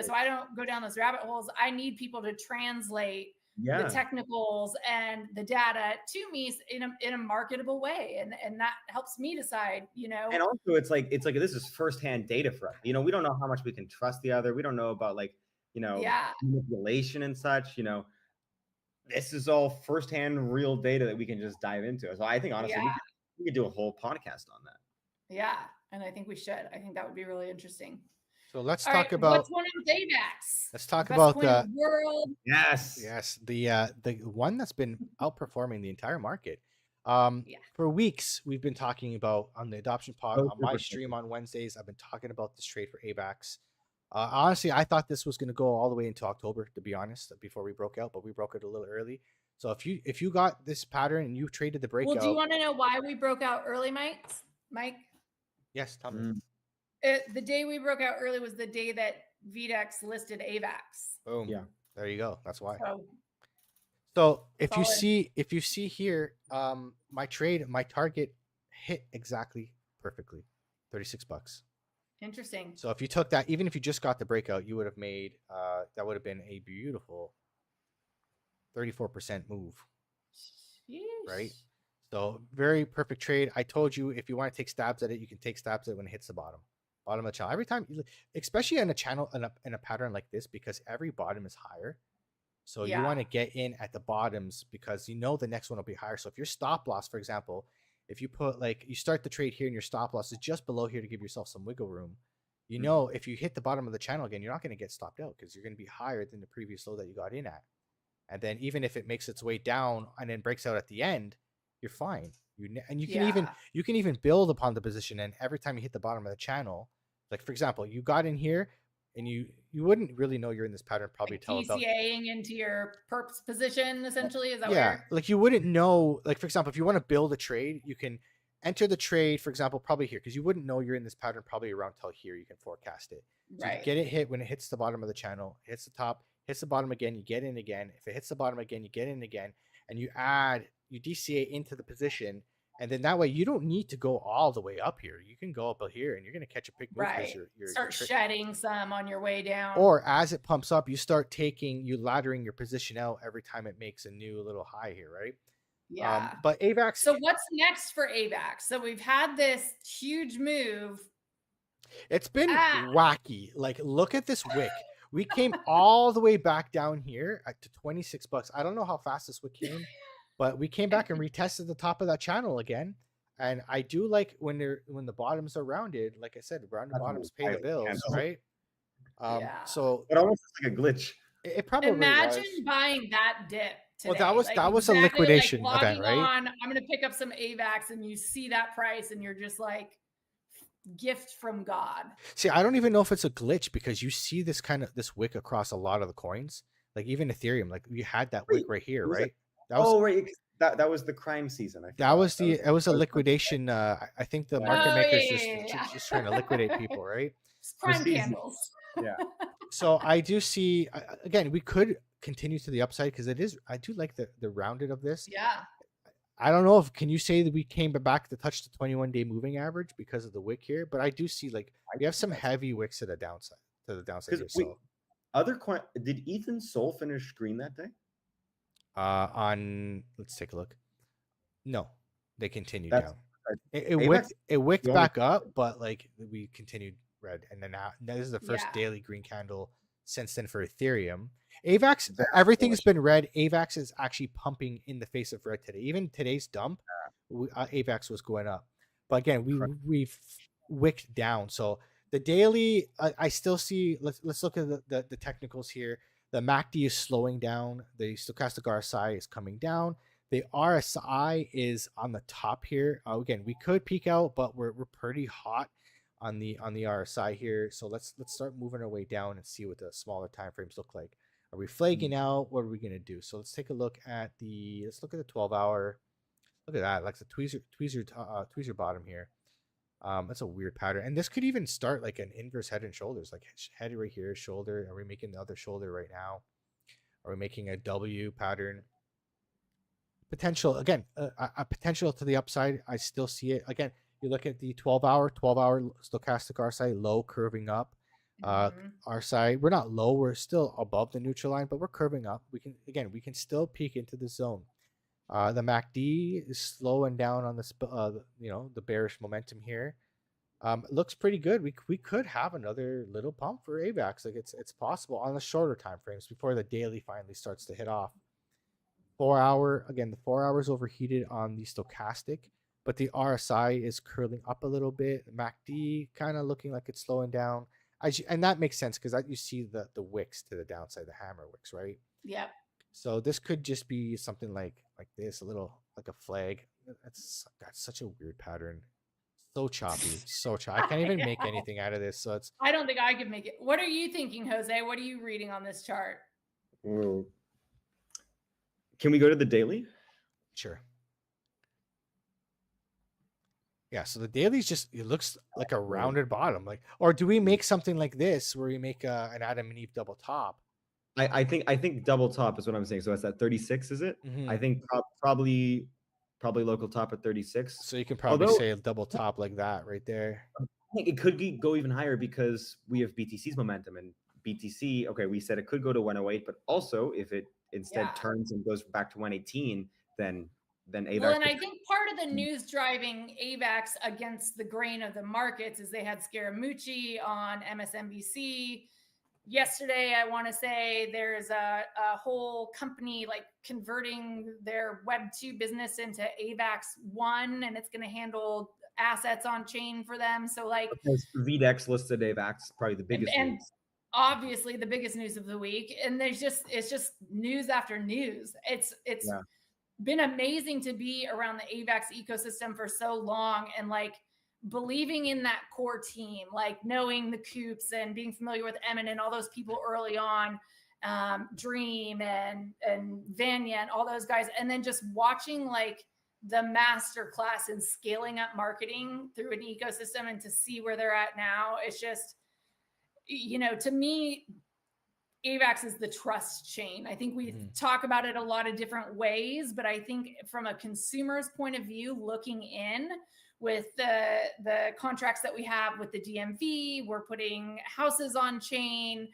so I don't go down those rabbit holes. I need people to translate the technicals and the data to me in a marketable way. And that helps me decide, And also it's like this is firsthand data for us. We don't know how much we can trust the other. We don't know about manipulation and such, this is all firsthand real data that we can just dive into. So I think honestly we could do a whole podcast on that. Yeah. And I think we should. I think that would be really interesting. So let's talk about what's one of VDEX. Let's talk about the world. Yes, the one that's been outperforming the entire market. For weeks we've been talking about on the Adoption Pod on my stream on Wednesdays. I've been talking about this trade for AVAX. Honestly, I thought this was going to go all the way into October, to be honest, before we broke out, but we broke it a little early. So if you got this pattern and you traded the breakout, well, do you want to know why we broke out early, Mike? Yes, tell me. The day we broke out early was the day that VDEX listed AVAX. Boom. Yeah, there you go. That's why. So if you see here, my target hit exactly perfectly, $36. Interesting. So if you took that, even if you just got the breakout, you would have made that would have been a beautiful 34% move. Yeesh. Right? So very perfect trade. I told you if you want to take stabs at it, you can take stabs at it when it hits the bottom of the channel. Every time, especially in a channel in a pattern like this, because every bottom is higher. So you want to get in at the bottoms because the next one will be higher. So if your stop loss, for example, if you put you start the trade here and your stop loss is just below here to give yourself some wiggle room, if you hit the bottom of the channel again, you're not going to get stopped out because you're going to be higher than the previous low that you got in at. And then even if it makes its way down and then breaks out at the end, you're fine. You can even build upon the position. And every time you hit the bottom of the channel, like for example, you got in here and you wouldn't really know you're in this pattern probably till about DCAing into your perps position essentially. Is that like you wouldn't know, like for example, if you want to build a trade, you can enter the trade, for example, probably here, because you wouldn't know you're in this pattern probably around till here. You can forecast it. So you get it hit when it hits the bottom of the channel, hits the top, hits the bottom again, you get in again. If it hits the bottom again, you get in again, and you DCA into the position. And then that way you don't need to go all the way up here. You can go up here and you're going to catch a big move. Start shedding some on your way down. Or as it pumps up, you start laddering your position out every time it makes a new little high here, right? Yeah. But AVAX. So what's next for AVAX? So we've had this huge move. It's been wacky. Like, look at this wick. We came all the way back down here to $26. I don't know how fast this wick came. But we came back and retested the top of that channel again. And I do like when the bottoms are rounded, like I said, rounded bottoms pay the bills, right? So it almost looks like a glitch. It probably imagine buying that dip today. Well, that was a liquidation event, right? I'm gonna pick up some AVAX and you see that price and you're just like, gift from God. See, I don't even know if it's a glitch because you see this wick across a lot of the coins. Like even Ethereum, like you had that wick right here, right? That was the crime season. It was a liquidation. I think the market makers just trying to liquidate people, right? Crime candles. Yeah. So I do see again. We could continue to the upside because I do like the rounded of this. Yeah. I don't know can you say that we came back to touch the 21-day moving average because of the wick here? But I do see we have some heavy wicks to the downside. Here, so. Did Ethan Sol finish green that day? Let's take a look. No, they continued down. It wicked back up, but we continued red, and then now this is the first daily green candle since then for Ethereum. AVAX, everything's been red. AVAX is actually pumping in the face of red today. Even today's dump, AVAX was going up, but again, we've wicked down. So the daily, I still see. Let's look at the technicals here. The MACD is slowing down. The stochastic RSI is coming down. The RSI is on the top here. Again, we could peak out, but we're pretty hot on the RSI here. So let's start moving our way down and see what the smaller time frames look like. Are we flagging out? What are we gonna do? So let's take a look at the 12-hour. Look at that, like the tweezer bottom here. That's a weird pattern, and this could even start like an inverse head and shoulders, like head right here, shoulder. Are we making the other shoulder right now? Are we making a W pattern? Potential again, a potential to the upside. I still see it. Again, you look at the 12-hour stochastic RSI low curving up. Mhm. Our side, we're not low, we're still above the neutral line, but we're curving up. We can still peek into the zone. The MACD is slowing down on this, the bearish momentum here. It looks pretty good. We could have another little pump for AVAX. Like it's possible on the shorter time frames before the daily finally starts to hit off. 4 hour, again, the 4 hours overheated on the stochastic, but the RSI is curling up a little bit. MACD kind of looking like it's slowing down. And that makes sense because you see the wicks to the downside, the hammer wicks, right? Yep. So this could just be something like this, a little like a flag. That's got such a weird pattern. So choppy, so choppy. I can't even make anything out of this. So it's I don't think I could make it. What are you thinking, Jose? What are you reading on this chart? Whoa. Can we go to the daily? sure. Yeah, so the daily's just, it looks like a rounded bottom. Like, or do we make something like this where we make an Adam and Eve double top? I think double top is what I'm saying. So it's at 36, is it? Mhm. I think probably local top at 36. So you can probably Although- say a double top like that right there. I think it could go even higher because we have BTC's momentum, and BTC, okay, we said it could go to 108, but also if it instead Yeah. turns and goes back to 118, then AVAX. Well, and I think part of the news driving AVAX against the grain of the markets is they had Scaramucci on MSNBC yesterday. I want to say there's a whole company like converting their Web2 business into AVAX 1, and it's going to handle assets on chain for them. So like VDEX listed AVAX, probably the biggest and news. obviously the biggest news of the week. And it's just news after news. It's Yeah. been amazing to be around the AVAX ecosystem for so long and like believing in that core team, like knowing the Coops and being familiar with Emin and all those people early on, Dream and Vanya and all those guys, and then just watching like the master class in scaling up marketing through an ecosystem and to see where they're at now. It's just, to me, AVAX is the trust chain. I think we talk about it a lot of different ways, but I think from a consumer's point of view, looking in with the contracts that we have with the DMV, we're putting houses on chain,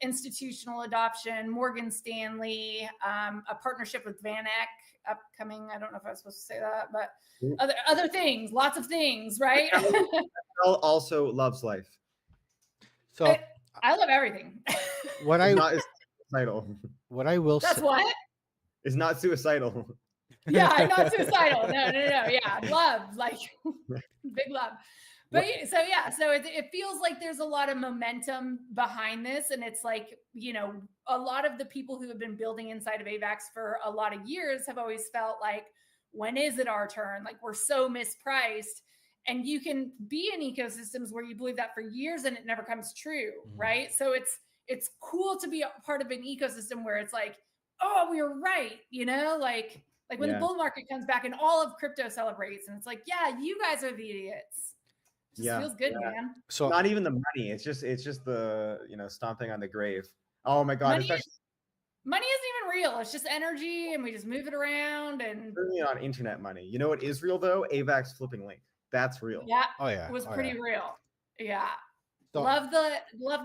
institutional adoption, Morgan Stanley, a partnership with VanEck upcoming. I don't know if I was supposed to say that, but other things, lots of things, right? Also loves life. So I love everything. what It's I not suicidal. what I will That's say, what? It's not suicidal. Yeah, I'm not suicidal. No. Yeah, love, like big love. But so it feels like there's a lot of momentum behind this, and it's like, a lot of the people who have been building inside of AVAX for a lot of years have always felt like, when is it our turn? Like, we're so mispriced. And you can be in ecosystems where you believe that for years and it never comes true, right? So it's cool to be a part of an ecosystem where it's like, oh, we were right, like when the bull market comes back and all of crypto celebrates, and it's like, yeah, you guys are the idiots. Just feels good, man. So not even the money. It's just the stomping on the grave. Oh my god! Money isn't even real. It's just energy, and we just move it around. And certainly not internet money. You know what is real though? AVAX flipping link. That's real. Yeah. Oh yeah. It was pretty real. Yeah. So, love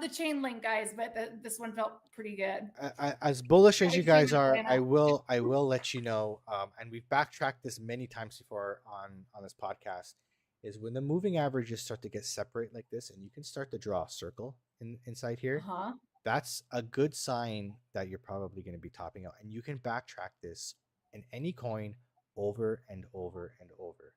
the chain link, guys, but this one felt pretty good. As bullish as you guys are, I will let you know, and we've backtracked this many times before on this podcast, is when the moving averages start to get separate like this, and you can start to draw a circle inside here. That's a good sign that you're probably going to be topping out, and you can backtrack this in any coin over and over and over.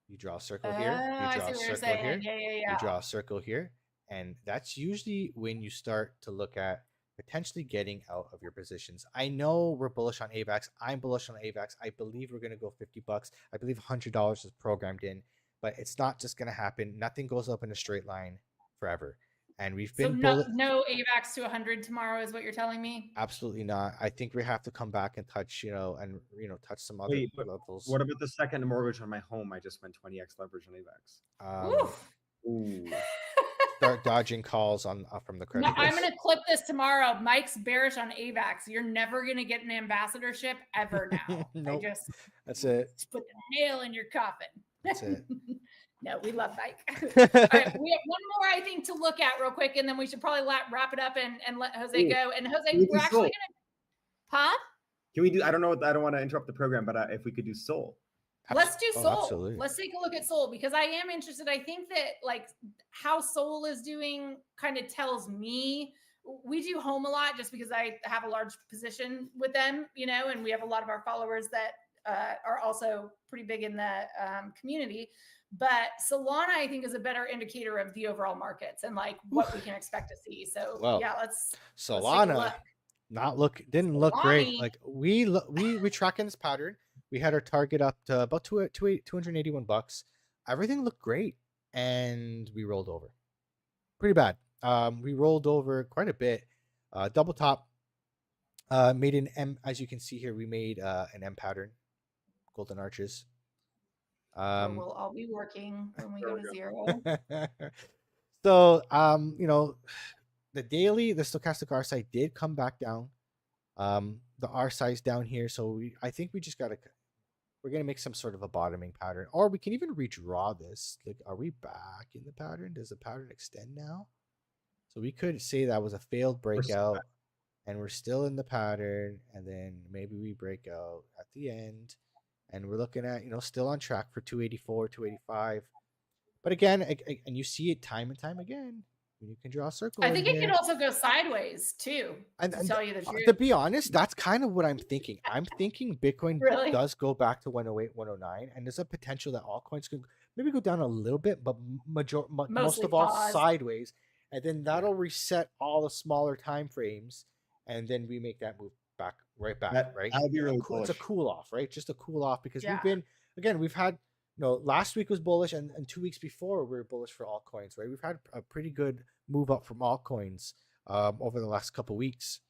You draw a circle here, you draw a circle here, you draw a circle here, and that's usually when you start to look at potentially getting out of your positions. I know we're bullish on AVAX. I'm bullish on AVAX. I believe we're going to go $50. I believe $100 is programmed in, but it's not just going to happen. Nothing goes up in a straight line forever. And we've been no AVAX to 100 tomorrow is what you're telling me? Absolutely not. I think we have to come back and touch, touch some other levels. What about the second mortgage on my home? I just went 20x leverage on AVAX. Ooh. Start dodging calls from the credit. I'm going to clip this tomorrow. Mike's bearish on AVAX. You're never going to get an ambassadorship ever now. Nope. That's it. Just put the nail in your coffin. That's it. No, we love Bike. All right, we have one more, I think, to look at real quick, and then we should probably wrap it up and let Jose go. And Jose, we're actually going to, huh? Can we do, I don't want to interrupt the program, but if we could do Soul. Let's do Soul. Absolutely. Let's take a look at Soul, because I am interested. I think that like how Soul is doing kind of tells me. We do home a lot just because I have a large position with them, you know, and we have a lot of our followers that are also pretty big in the community. But Solana, I think, is a better indicator of the overall markets and like what we can expect to see. So yeah, let's Solana didn't look great. Like we tracking this pattern. We had our target up to about $281. Everything looked great, and we rolled over. Pretty bad. We rolled over quite a bit. Double top. Made an M, as you can see here. We made an M pattern, golden arches. We'll all be working when we go to zero. So, you know, the daily, the stochastic RSI did come back down. The RSI is down here, so I think we just we're gonna make some sort of a bottoming pattern, or we can even redraw this. Like, are we back in the pattern? Does the pattern extend now? So we could say that was a failed breakout, and we're still in the pattern, and then maybe we break out at the end, and we're looking at, you know, still on track for 284, 285. But again, and you see it time and time again. You can draw a circle. I think it could also go sideways too. To tell you the truth. To be honest, that's kind of what I'm thinking. I'm thinking Bitcoin does go back to 108, 109, and there's a potential that altcoins could maybe go down a little bit, but most of all sideways, and then that'll reset all the smaller time frames, and then we make that move back, right? That'll be really cool. It's a cool off, right? Just a cool off, because we've had. You know, last week was bullish, and 2 weeks before we were bullish for altcoins, right? We've had a pretty good move up from altcoins over the last couple of weeks.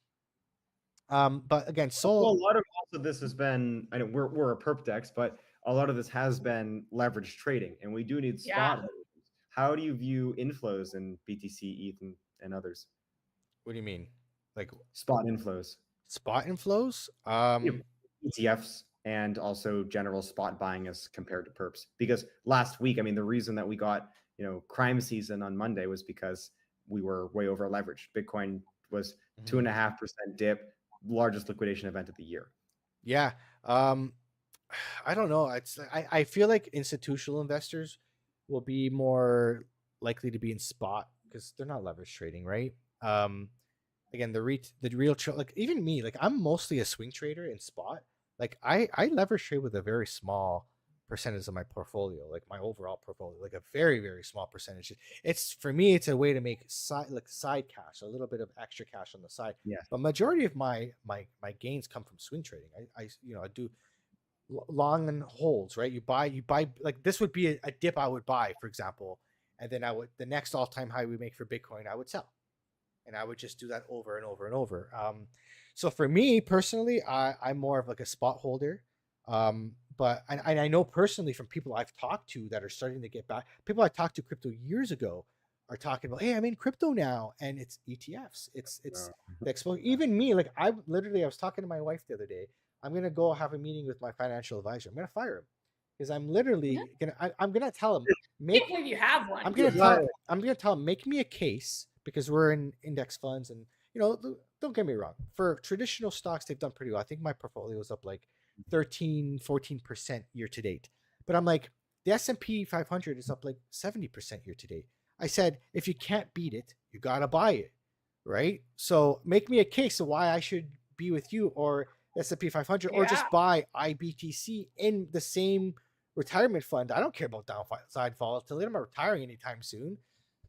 But again, a lot of also this has been, I know we're a perp dex, but a lot of this has been leverage trading, and we do need spot. How do you view inflows in BTC, ETH, and others? What do you mean? Like spot inflows? Spot inflows? ETFs. And also general spot buying as compared to perps. Because last week, I mean, the reason that we got, you know, crime season on Monday was because we were way over leveraged. Bitcoin was 2.5% dip, largest liquidation event of the year. Yeah. I don't know. I feel like institutional investors will be more likely to be in spot because they're not leverage trading, right? Again, the real, like even me, like I'm mostly a swing trader in spot. Like I leverage trade with a very small percentage of my portfolio, like my overall portfolio, like a very, very small percentage. It's for me, it's a way to make side cash, a little bit of extra cash on the side. Yeah. But majority of my gains come from swing trading. I do long and holds, right? You buy like this would be a dip I would buy, for example, and then the next all-time high we make for Bitcoin, I would sell. And I would just do that over and over and over. So for me personally, I'm more of like a spot holder. But I know personally from people I've talked to that are starting to get back, people I talked to crypto years ago are talking about, hey, I'm in crypto now, and it's ETFs. It's the exposure. Even me, like I was talking to my wife the other day. I'm gonna go have a meeting with my financial advisor. I'm gonna fire him because I'm literally I'm gonna tell him. I can't believe you have one. I'm gonna tell him, make me a case, because we're in index funds, and you know, don't get me wrong, for traditional stocks they've done pretty well. I think my portfolio is up like 13-14% year to date, but I'm like, the S&P 500 is up like 70% year to date. I said, if you can't beat it, you gotta buy it, right? So make me a case of why I should be with you or S&P 500, or just buy IBTC in the same retirement fund. I don't care about downside volatility. I'm not retiring anytime soon.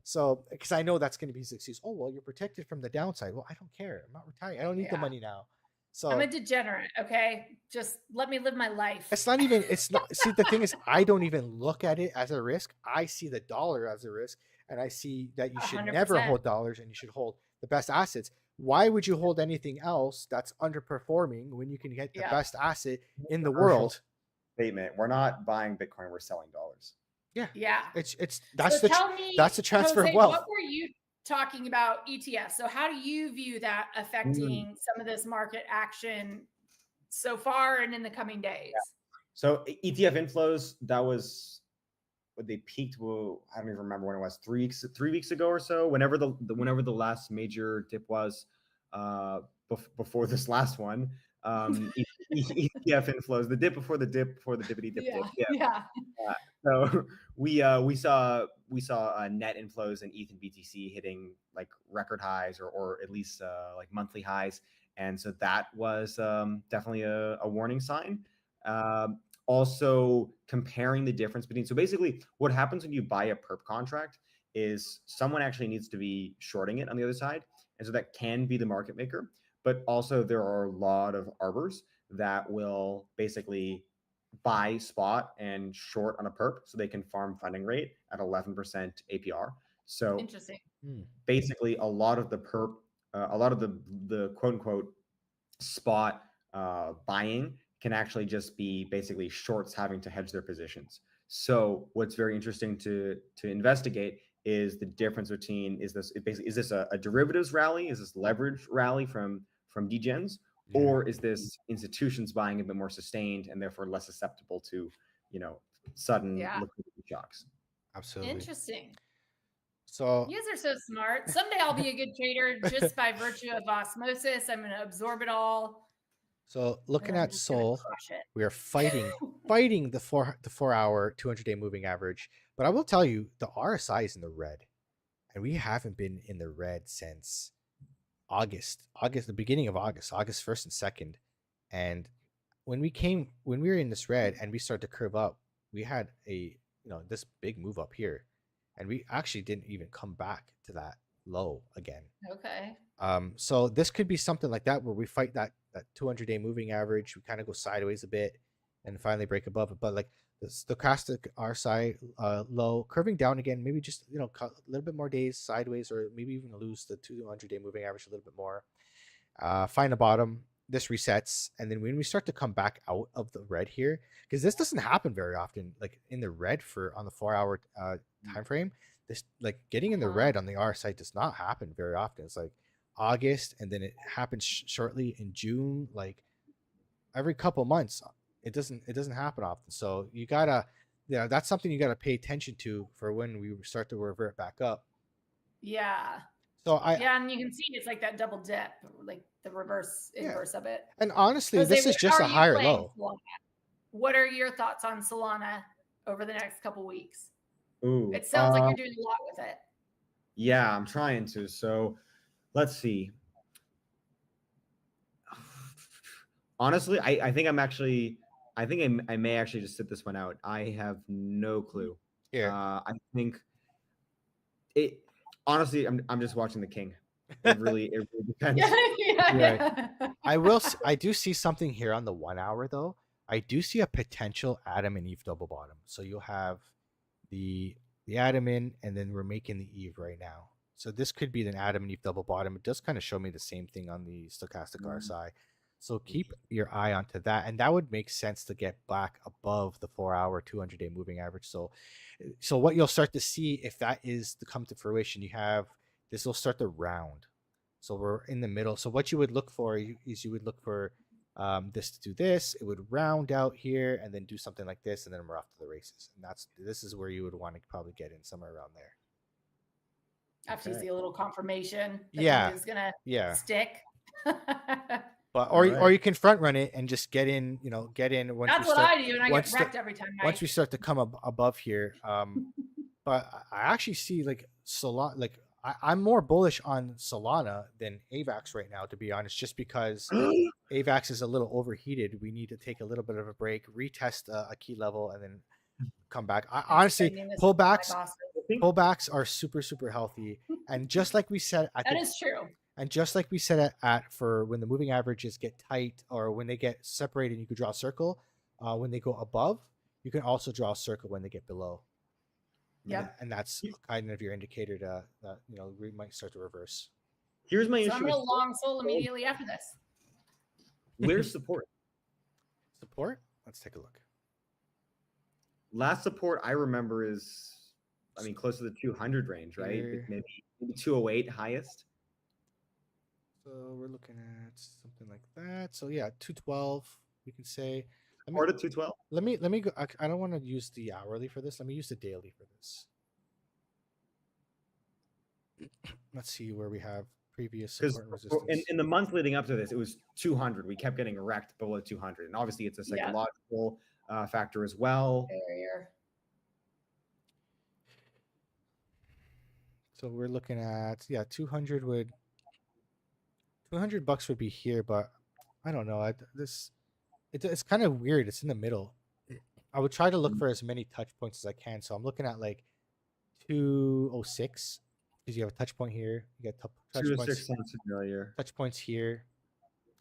So, because I know that's going to be success. Oh, well, you're protected from the downside. Well, I don't care. I'm not retiring. I don't need the money now. So I'm a degenerate. Okay. Just let me live my life. See, the thing is, I don't even look at it as a risk. I see the dollar as a risk, and I see that you should 100%. Never hold dollars, and you should hold the best assets. Why would you hold anything else that's underperforming when you can get the best asset in the world? Statement. We're not buying Bitcoin. We're selling dollars. Yeah. That's the transfer Jose, of wealth. What were you talking about ETFs? So how do you view that affecting some of this market action so far and in the coming days? So ETF inflows, that was they peaked. Well, I don't even remember when it was. 3 weeks ago or so. Whenever the last major dip was, before this last one, ETF inflows. The dip before the dip before the dippity dip dip. Yeah. Yeah. So we saw net inflows in ETH and BTC hitting like record highs or at least like monthly highs, and so that was definitely a warning sign. Also comparing the difference between, so basically what happens when you buy a perp contract is someone actually needs to be shorting it on the other side, and so that can be the market maker, but also there are a lot of arbors that will basically buy spot and short on a perp so they can farm funding rate at 11% APR. So Interesting. basically a lot of the perp, a lot of the quote unquote spot buying can actually just be basically shorts having to hedge their positions. So what's very interesting to investigate is the difference between, is this a derivatives rally? Is this leverage rally from degens? Yeah. Or is this institutions buying a bit more sustained and therefore less susceptible to, sudden liquidity shocks? Absolutely. Interesting. So You guys are so smart. Someday I'll be a good trader just by virtue of osmosis. I'm going to absorb it all. So looking and I'm at just gonna Sol, crush it. we are fighting the 4-hour 200-day moving average. But I will tell you, the RSI is in the red, and we haven't been in the red since August, the beginning of August 1st and 2nd. And when we were in this red and we started to curve up, we had this big move up here, and we actually didn't even come back to that low again. Okay. So this could be something like that where we fight that 200-day moving average. We kind of go sideways a bit and finally break above it. But like the stochastic RSI low curving down again, maybe just a little bit more days sideways, or maybe even lose the 200-day moving average a little bit more. Find a bottom. This resets, and then when we start to come back out of the red here, because this doesn't happen very often, like in the red on the 4-hour time frame, this like getting in the red on the RSI does not happen very often. It's like August, and then it happens shortly in June, like every couple months. It doesn't happen often. So you gotta, that's something you gotta pay attention to for when we start to revert back up. Yeah. So and you can see it's like that double dip, like the inverse of it. And honestly, Jose, this is just a higher low. Solana? What are your thoughts on Solana over the next couple weeks? Ooh, it sounds like you're doing a lot with it. Yeah, I'm trying to. So let's see. Honestly, I think I may actually just sit this one out. I have no clue. Here. I think it. Honestly, I'm just watching the king. It really depends. Yeah. I do see something here on the 1 hour though. I do see a potential Adam and Eve double bottom. So you'll have the Adam in, and then we're making the Eve right now. So this could be an Adam and Eve double bottom. It does kind of show me the same thing on the stochastic RSI. So keep your eye onto that, and that would make sense to get back above the 4-hour 200-day moving average. So what you'll start to see, if that is to come to fruition, this will start to round. So we're in the middle. So what you would look for is you would look for this to do this. It would round out here and then do something like this, and then we're off to the races. And this is where you would want to probably get in somewhere around there. After you see a little confirmation that is gonna stick. But or you can front run it and just get in. Get in once. That's what I do, and I get wrecked every time. Once we start to come above here, but I actually see like Solana. Like I'm more bullish on Solana than AVAX right now, to be honest. Just because AVAX is a little overheated, we need to take a little bit of a break, retest a key level, and then come back. Honestly, pullbacks are super healthy, and just like we said, that is true. And just like we said for when the moving averages get tight or when they get separated, you could draw a circle. When they go above, you can also draw a circle when they get below. Yeah, and that's kind of your indicator that we might start to reverse. Here's my issue. I'm gonna long Sol immediately after this. Where's support? Support? Let's take a look. Last support I remember is, close to the 200 range, right? Maybe 208 highest. So we're looking at something like that. So yeah, 212, we can say. 4 to 212. Let me go. I don't want to use the hourly for this. Let me use the daily for this. Let's see where we have previous Because support and resistance. in the months leading up to this, it was 200. We kept getting wrecked below 200, and obviously it's a psychological factor as well. Barrier. So we're looking at 200 would $200 would be here, but I don't know. It's kind of weird. It's in the middle. I would try to look for as many touch points as I can. So I'm looking at like 206 because you have a touch point here. You get touch points. Sounds familiar. Touch points here.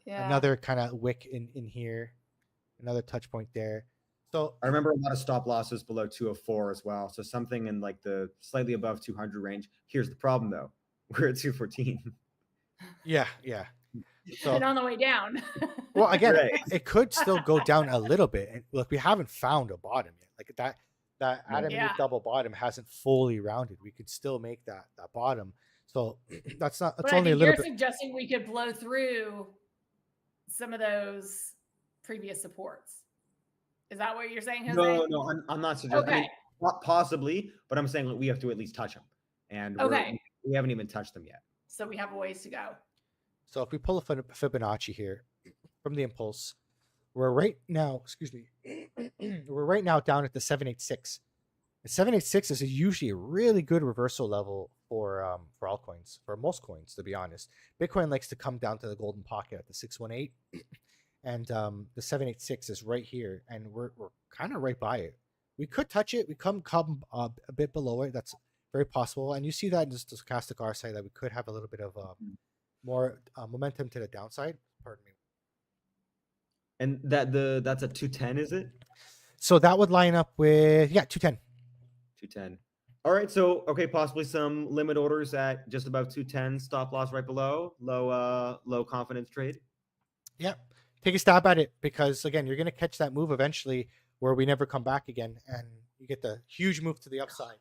Yeah. Another kind of wick in here. Another touch point there. So I remember a lot of stop losses below 204 as well. So something in like the slightly above 200 range. Here's the problem though. We're at 214. Yeah. So, and on the way down. well, again, Right. it could still go down a little bit. And look, we haven't found a bottom yet. Like that Adam and Eve double bottom hasn't fully rounded. We could still make that bottom. So that's not. It's but only I a think little you're bit. suggesting we could blow through some of those previous supports. Is that what you're saying, Jose? No, I'm not suggesting. Okay. I mean, possibly, but I'm saying we have to at least touch them, and we haven't even touched them yet. So we have a ways to go. So if we pull a Fibonacci here from the impulse, we're right now. Excuse me. We're right now down at the 786. The 786 is usually a really good reversal level for altcoins, for most coins, to be honest. Bitcoin likes to come down to the golden pocket at the 618, and the 786 is right here, and we're kind of right by it. We could touch it. We come a bit below it. That's very possible, and you see that in the stochastic RSI that we could have a little bit of more momentum to the downside. Pardon me. And that's a 210, is it? So that would line up with 210. 210. All right. So possibly some limit orders at just above 210. Stop loss right below. Low confidence trade. Yep. Take a stab at it because again, you're going to catch that move eventually where we never come back again, and you get the huge move to the upside.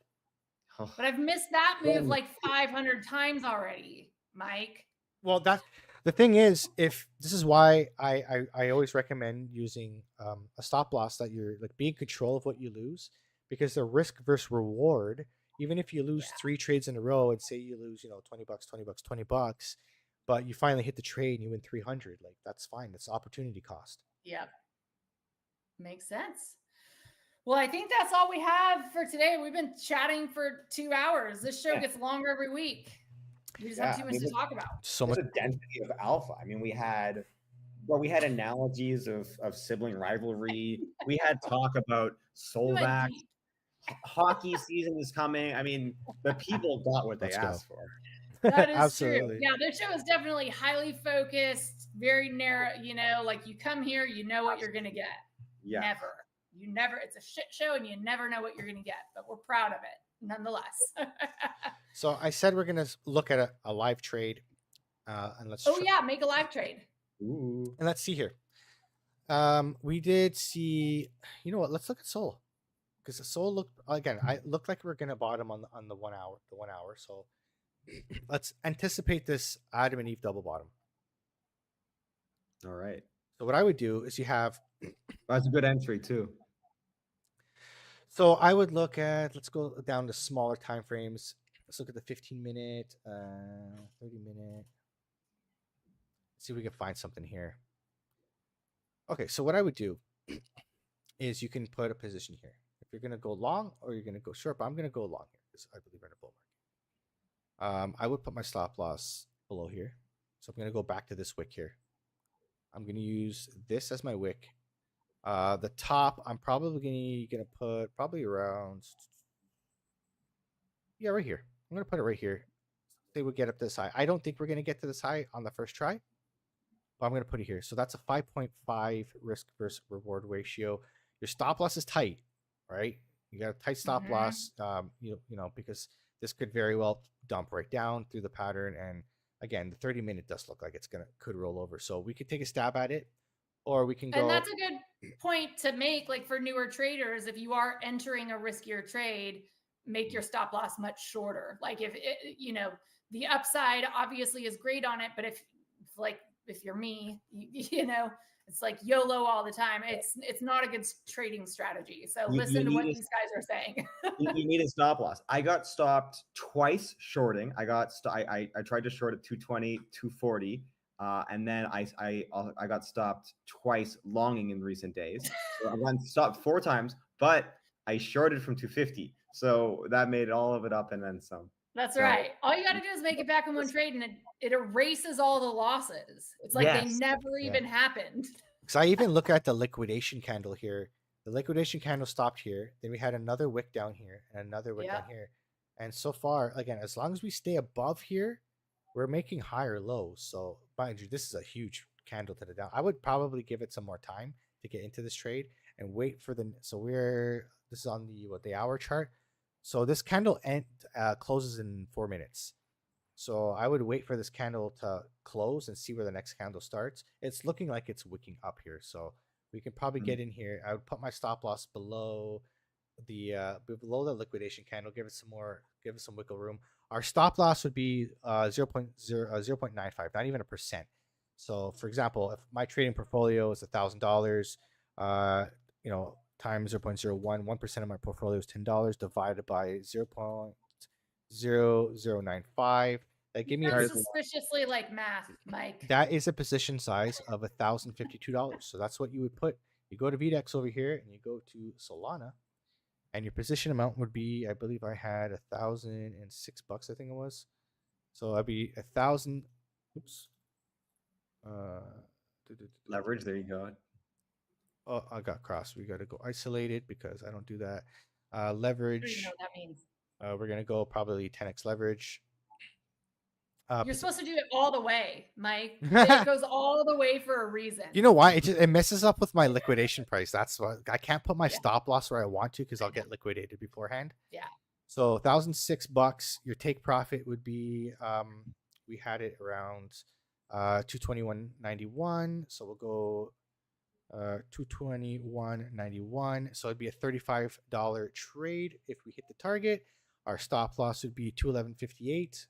But I've missed that move like 500 times already, Mike. Well, the thing is, if this is why I always recommend using a stop loss that you're like be in control of what you lose, because the risk versus reward, even if you lose 3 trades in a row and say you lose, $20, but you finally hit the trade and you win 300, like that's fine. That's opportunity cost. Yep. Makes sense. Well, I think that's all we have for today. We've been chatting for 2 hours. This show gets longer every week. We just have too much to talk about. So much density of alpha. I mean, we had analogies of sibling rivalry. We had talk about Solvac. Hockey season is coming. I mean, the people got what they asked for. That is Absolutely. true. Yeah, this show is definitely highly focused, very narrow. Like you come here, you know what you're going to get. Yeah. You never, it's a shit show and you never know what you're going to get, but we're proud of it nonetheless. So I said we're going to look at a live trade. And let's make a live trade. Ooh. And let's see here. We did see, you know what? Let's look at Sol, because the Sol looked like we're going to bottom on the 1 hour, So let's anticipate this Adam and Eve double bottom. All right. So what I would do is you have. That's a good entry too. So I would look at, let's go down to smaller time frames. Let's look at the 15-minute, 30-minute. See if we can find something here. Okay, so what I would do is you can put a position here. If you're going to go long or you're going to go short, but I'm going to go long here because I believe we're in a bull market. I would put my stop loss below here. So I'm going to go back to this wick here. I'm going to use this as my wick. The top, I'm probably going to put probably around, right here. I'm going to put it right here. Say we get up this high. I don't think we're going to get to this high on the first try, but I'm going to put it here. So that's a 5.5 risk versus reward ratio. Your stop loss is tight, right? You got a tight stop loss, because this could very well dump right down through the pattern. And again, the 30-minute does look like could roll over. So we could take a stab at it, or we can go. And that's a good point to make, like for newer traders, if you are entering a riskier trade, make your stop loss much shorter. Like if the upside obviously is great on it, but if you're me, it's It's like YOLO all the time. It's not a good trading strategy. So You listen to what need these guys are saying. you need a stop loss. I got stopped twice shorting. I tried to short at 220, 240, and then I got stopped twice longing in recent days. So I got stopped 4 times, but I shorted from 250. So that made all of it up and then some. That's So, right. All you got to do is make it back in one trade, and it erases all the losses. It's like they Yes. never even happened. Because I even look at the liquidation candle here. The liquidation candle stopped here. Then we had another wick down here and another wick down here. And so far, again, as long as we stay above here, we're making higher lows. So mind you, this is a huge candle to the down. I would probably give it some more time to get into this trade and wait for the. So this is on the hour chart. So this candle closes in 4 minutes. So I would wait for this candle to close and see where the next candle starts. It's looking like it's wicking up here. So we can probably get in here. I would put my stop loss below the liquidation candle. Give it some wiggle room. Our stop loss would be 0.95, not even 1%. So for example, if my trading portfolio is $1,000, times 0.01, 1% of my portfolio is $10 divided by 0.0095. That give me suspiciously like math, Mike. That is a position size of $1,052. So that's what you would put. You go to VDEX over here and you go to Solana, and your position amount would be, I believe I had $1,006, I think it was. So I'd be 1,000. Oops. Leverage. There you go. Oh, I got crossed. We got to go isolated because I don't do that. Leverage. I don't even know what that means. We're gonna go probably 10x leverage. You're supposed to do it all the way, Mike. It goes all the way for a reason. You know why? It messes up with my liquidation price. That's why I can't put my stop loss where I want to because I'll get liquidated beforehand. Yeah. So $1,006. Your take profit would be we had it around 221.91. So we'll go 221.91. So it'd be a $35 trade if we hit the target. Our stop loss would be 211.58.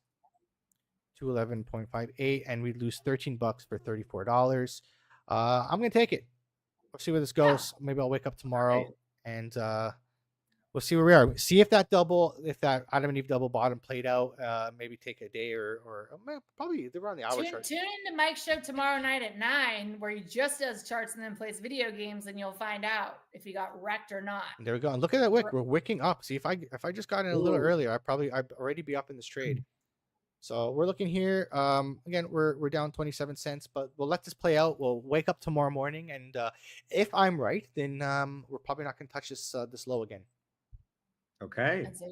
211.58, and we'd lose $13 for $34. I'm gonna take it. We'll see where this goes. Maybe I'll wake up tomorrow and we'll see where we are. See if that Adam and Eve double bottom played out. Maybe take a day or probably they're on the hour chart. Tune into Mike's show tomorrow night at 9, where he just does charts and then plays video games, and you'll find out if he got wrecked or not. And there we go. And look at that wick. We're wicking up. See if I just got in a little earlier, I'd already be up in this trade. So we're looking here. Again, we're down 27 cents, but we'll let this play out. We'll wake up tomorrow morning, and if I'm right, then we're probably not going to touch this low again. Okay. That's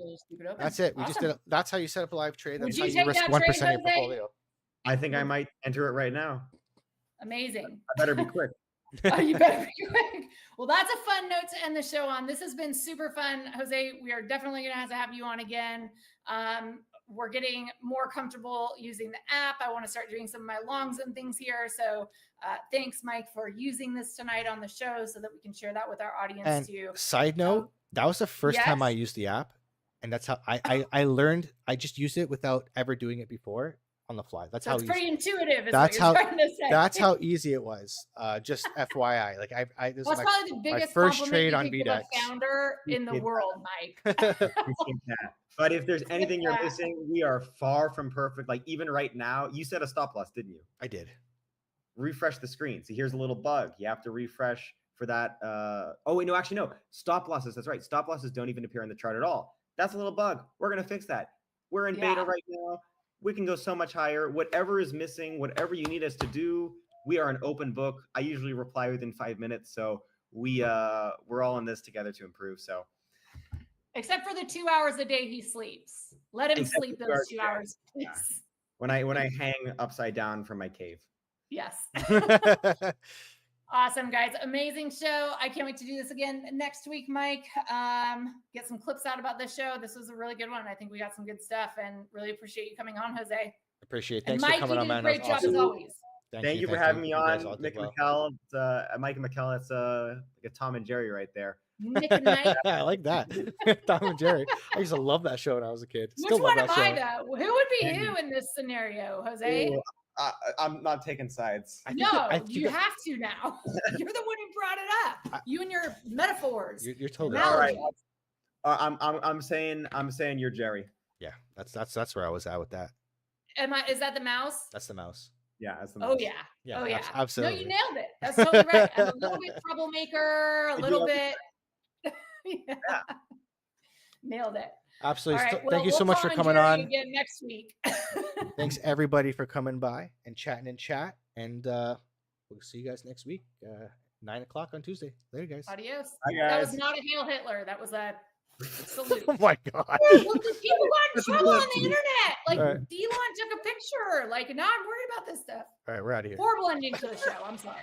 it. We just did. That's how you set up a live trade. That's how you take risk that 1% trade, of your Jose? portfolio. I think I might enter it right now. Amazing. I better be quick. You better be quick. Well, that's a fun note to end the show on. This has been super fun, Jose. We are definitely going to have you on again. We're getting more comfortable using the app. I want to start doing some of my longs and things here. So thanks, Mike, for using this tonight on the show so that we can share that with our audience And too. side note, that was the first time I used the app. And that's how I learned. I just used it without ever doing it before on the fly. That's so how it's easy. pretty intuitive. Is That's what you're trying to say. That's how easy it was. Just FYI, like this Well, is probably the biggest first compliment trade you on could give VDEX. a founder in the world, Mike. Appreciate that. But if there's anything you're missing, we are far from perfect. Like even right now, you set a stop loss, didn't you? I did. Refresh the screen. See, here's a little bug. You have to refresh for that. Oh wait, no, actually no. Stop losses. That's right. Stop losses don't even appear on the chart at all. That's a little bug. We're gonna fix that. We're in beta right now. We can go so much higher. Whatever is missing, whatever you need us to do, we are an open book. I usually reply within 5 minutes, so we're all in this together to improve. So, except for the 2 hours a day he sleeps. Let him sleep those 2 hours. Yeah. When I hang upside down from my cave. Yes. Awesome, guys. Amazing show. I can't wait to do this again next week, Mike. Get some clips out about this show. This was a really good one. I think we got some good stuff, and really appreciate you coming on, Jose. Appreciate it. And Thanks Mike, for coming on, man. Great job as always. Thank you for having me on, Mick and McKell. Mike and McKell, that's like a Tom and Jerry right there. Nick and Mike. I like that. Tom and Jerry. I used to love that show when I was a kid. Which one am I, though? Who would be who in this scenario, Jose? Ooh, I'm not taking sides. I think You have to now. You're the one who brought it up. You and your metaphors. You're totally All right. Analogies. I'm saying you're Jerry. Yeah, that's where I was at with that. Is that the mouse? That's the mouse. Yeah, that's the Oh most. yeah. Yeah, Oh yeah. absolutely. No, you nailed it. That's totally right. I'm a little bit troublemaker, a little bit. Yeah. Nailed it. Absolutely. All right, Thank you so we'll much for Tom and coming Jerry on. again next week. Thanks everybody for coming by and chatting in chat. And we'll see you guys next week, 9 o'clock on Tuesday. Later, guys. Adios. Hi, That guys. was not a Hail Hitler. That was a salute. Oh my god. Well, the people got in trouble on the internet. Like All right. Elon took a picture. Like, now I'm worried about this stuff. All right, we're out of here. Horrible ending to the show. I'm sorry.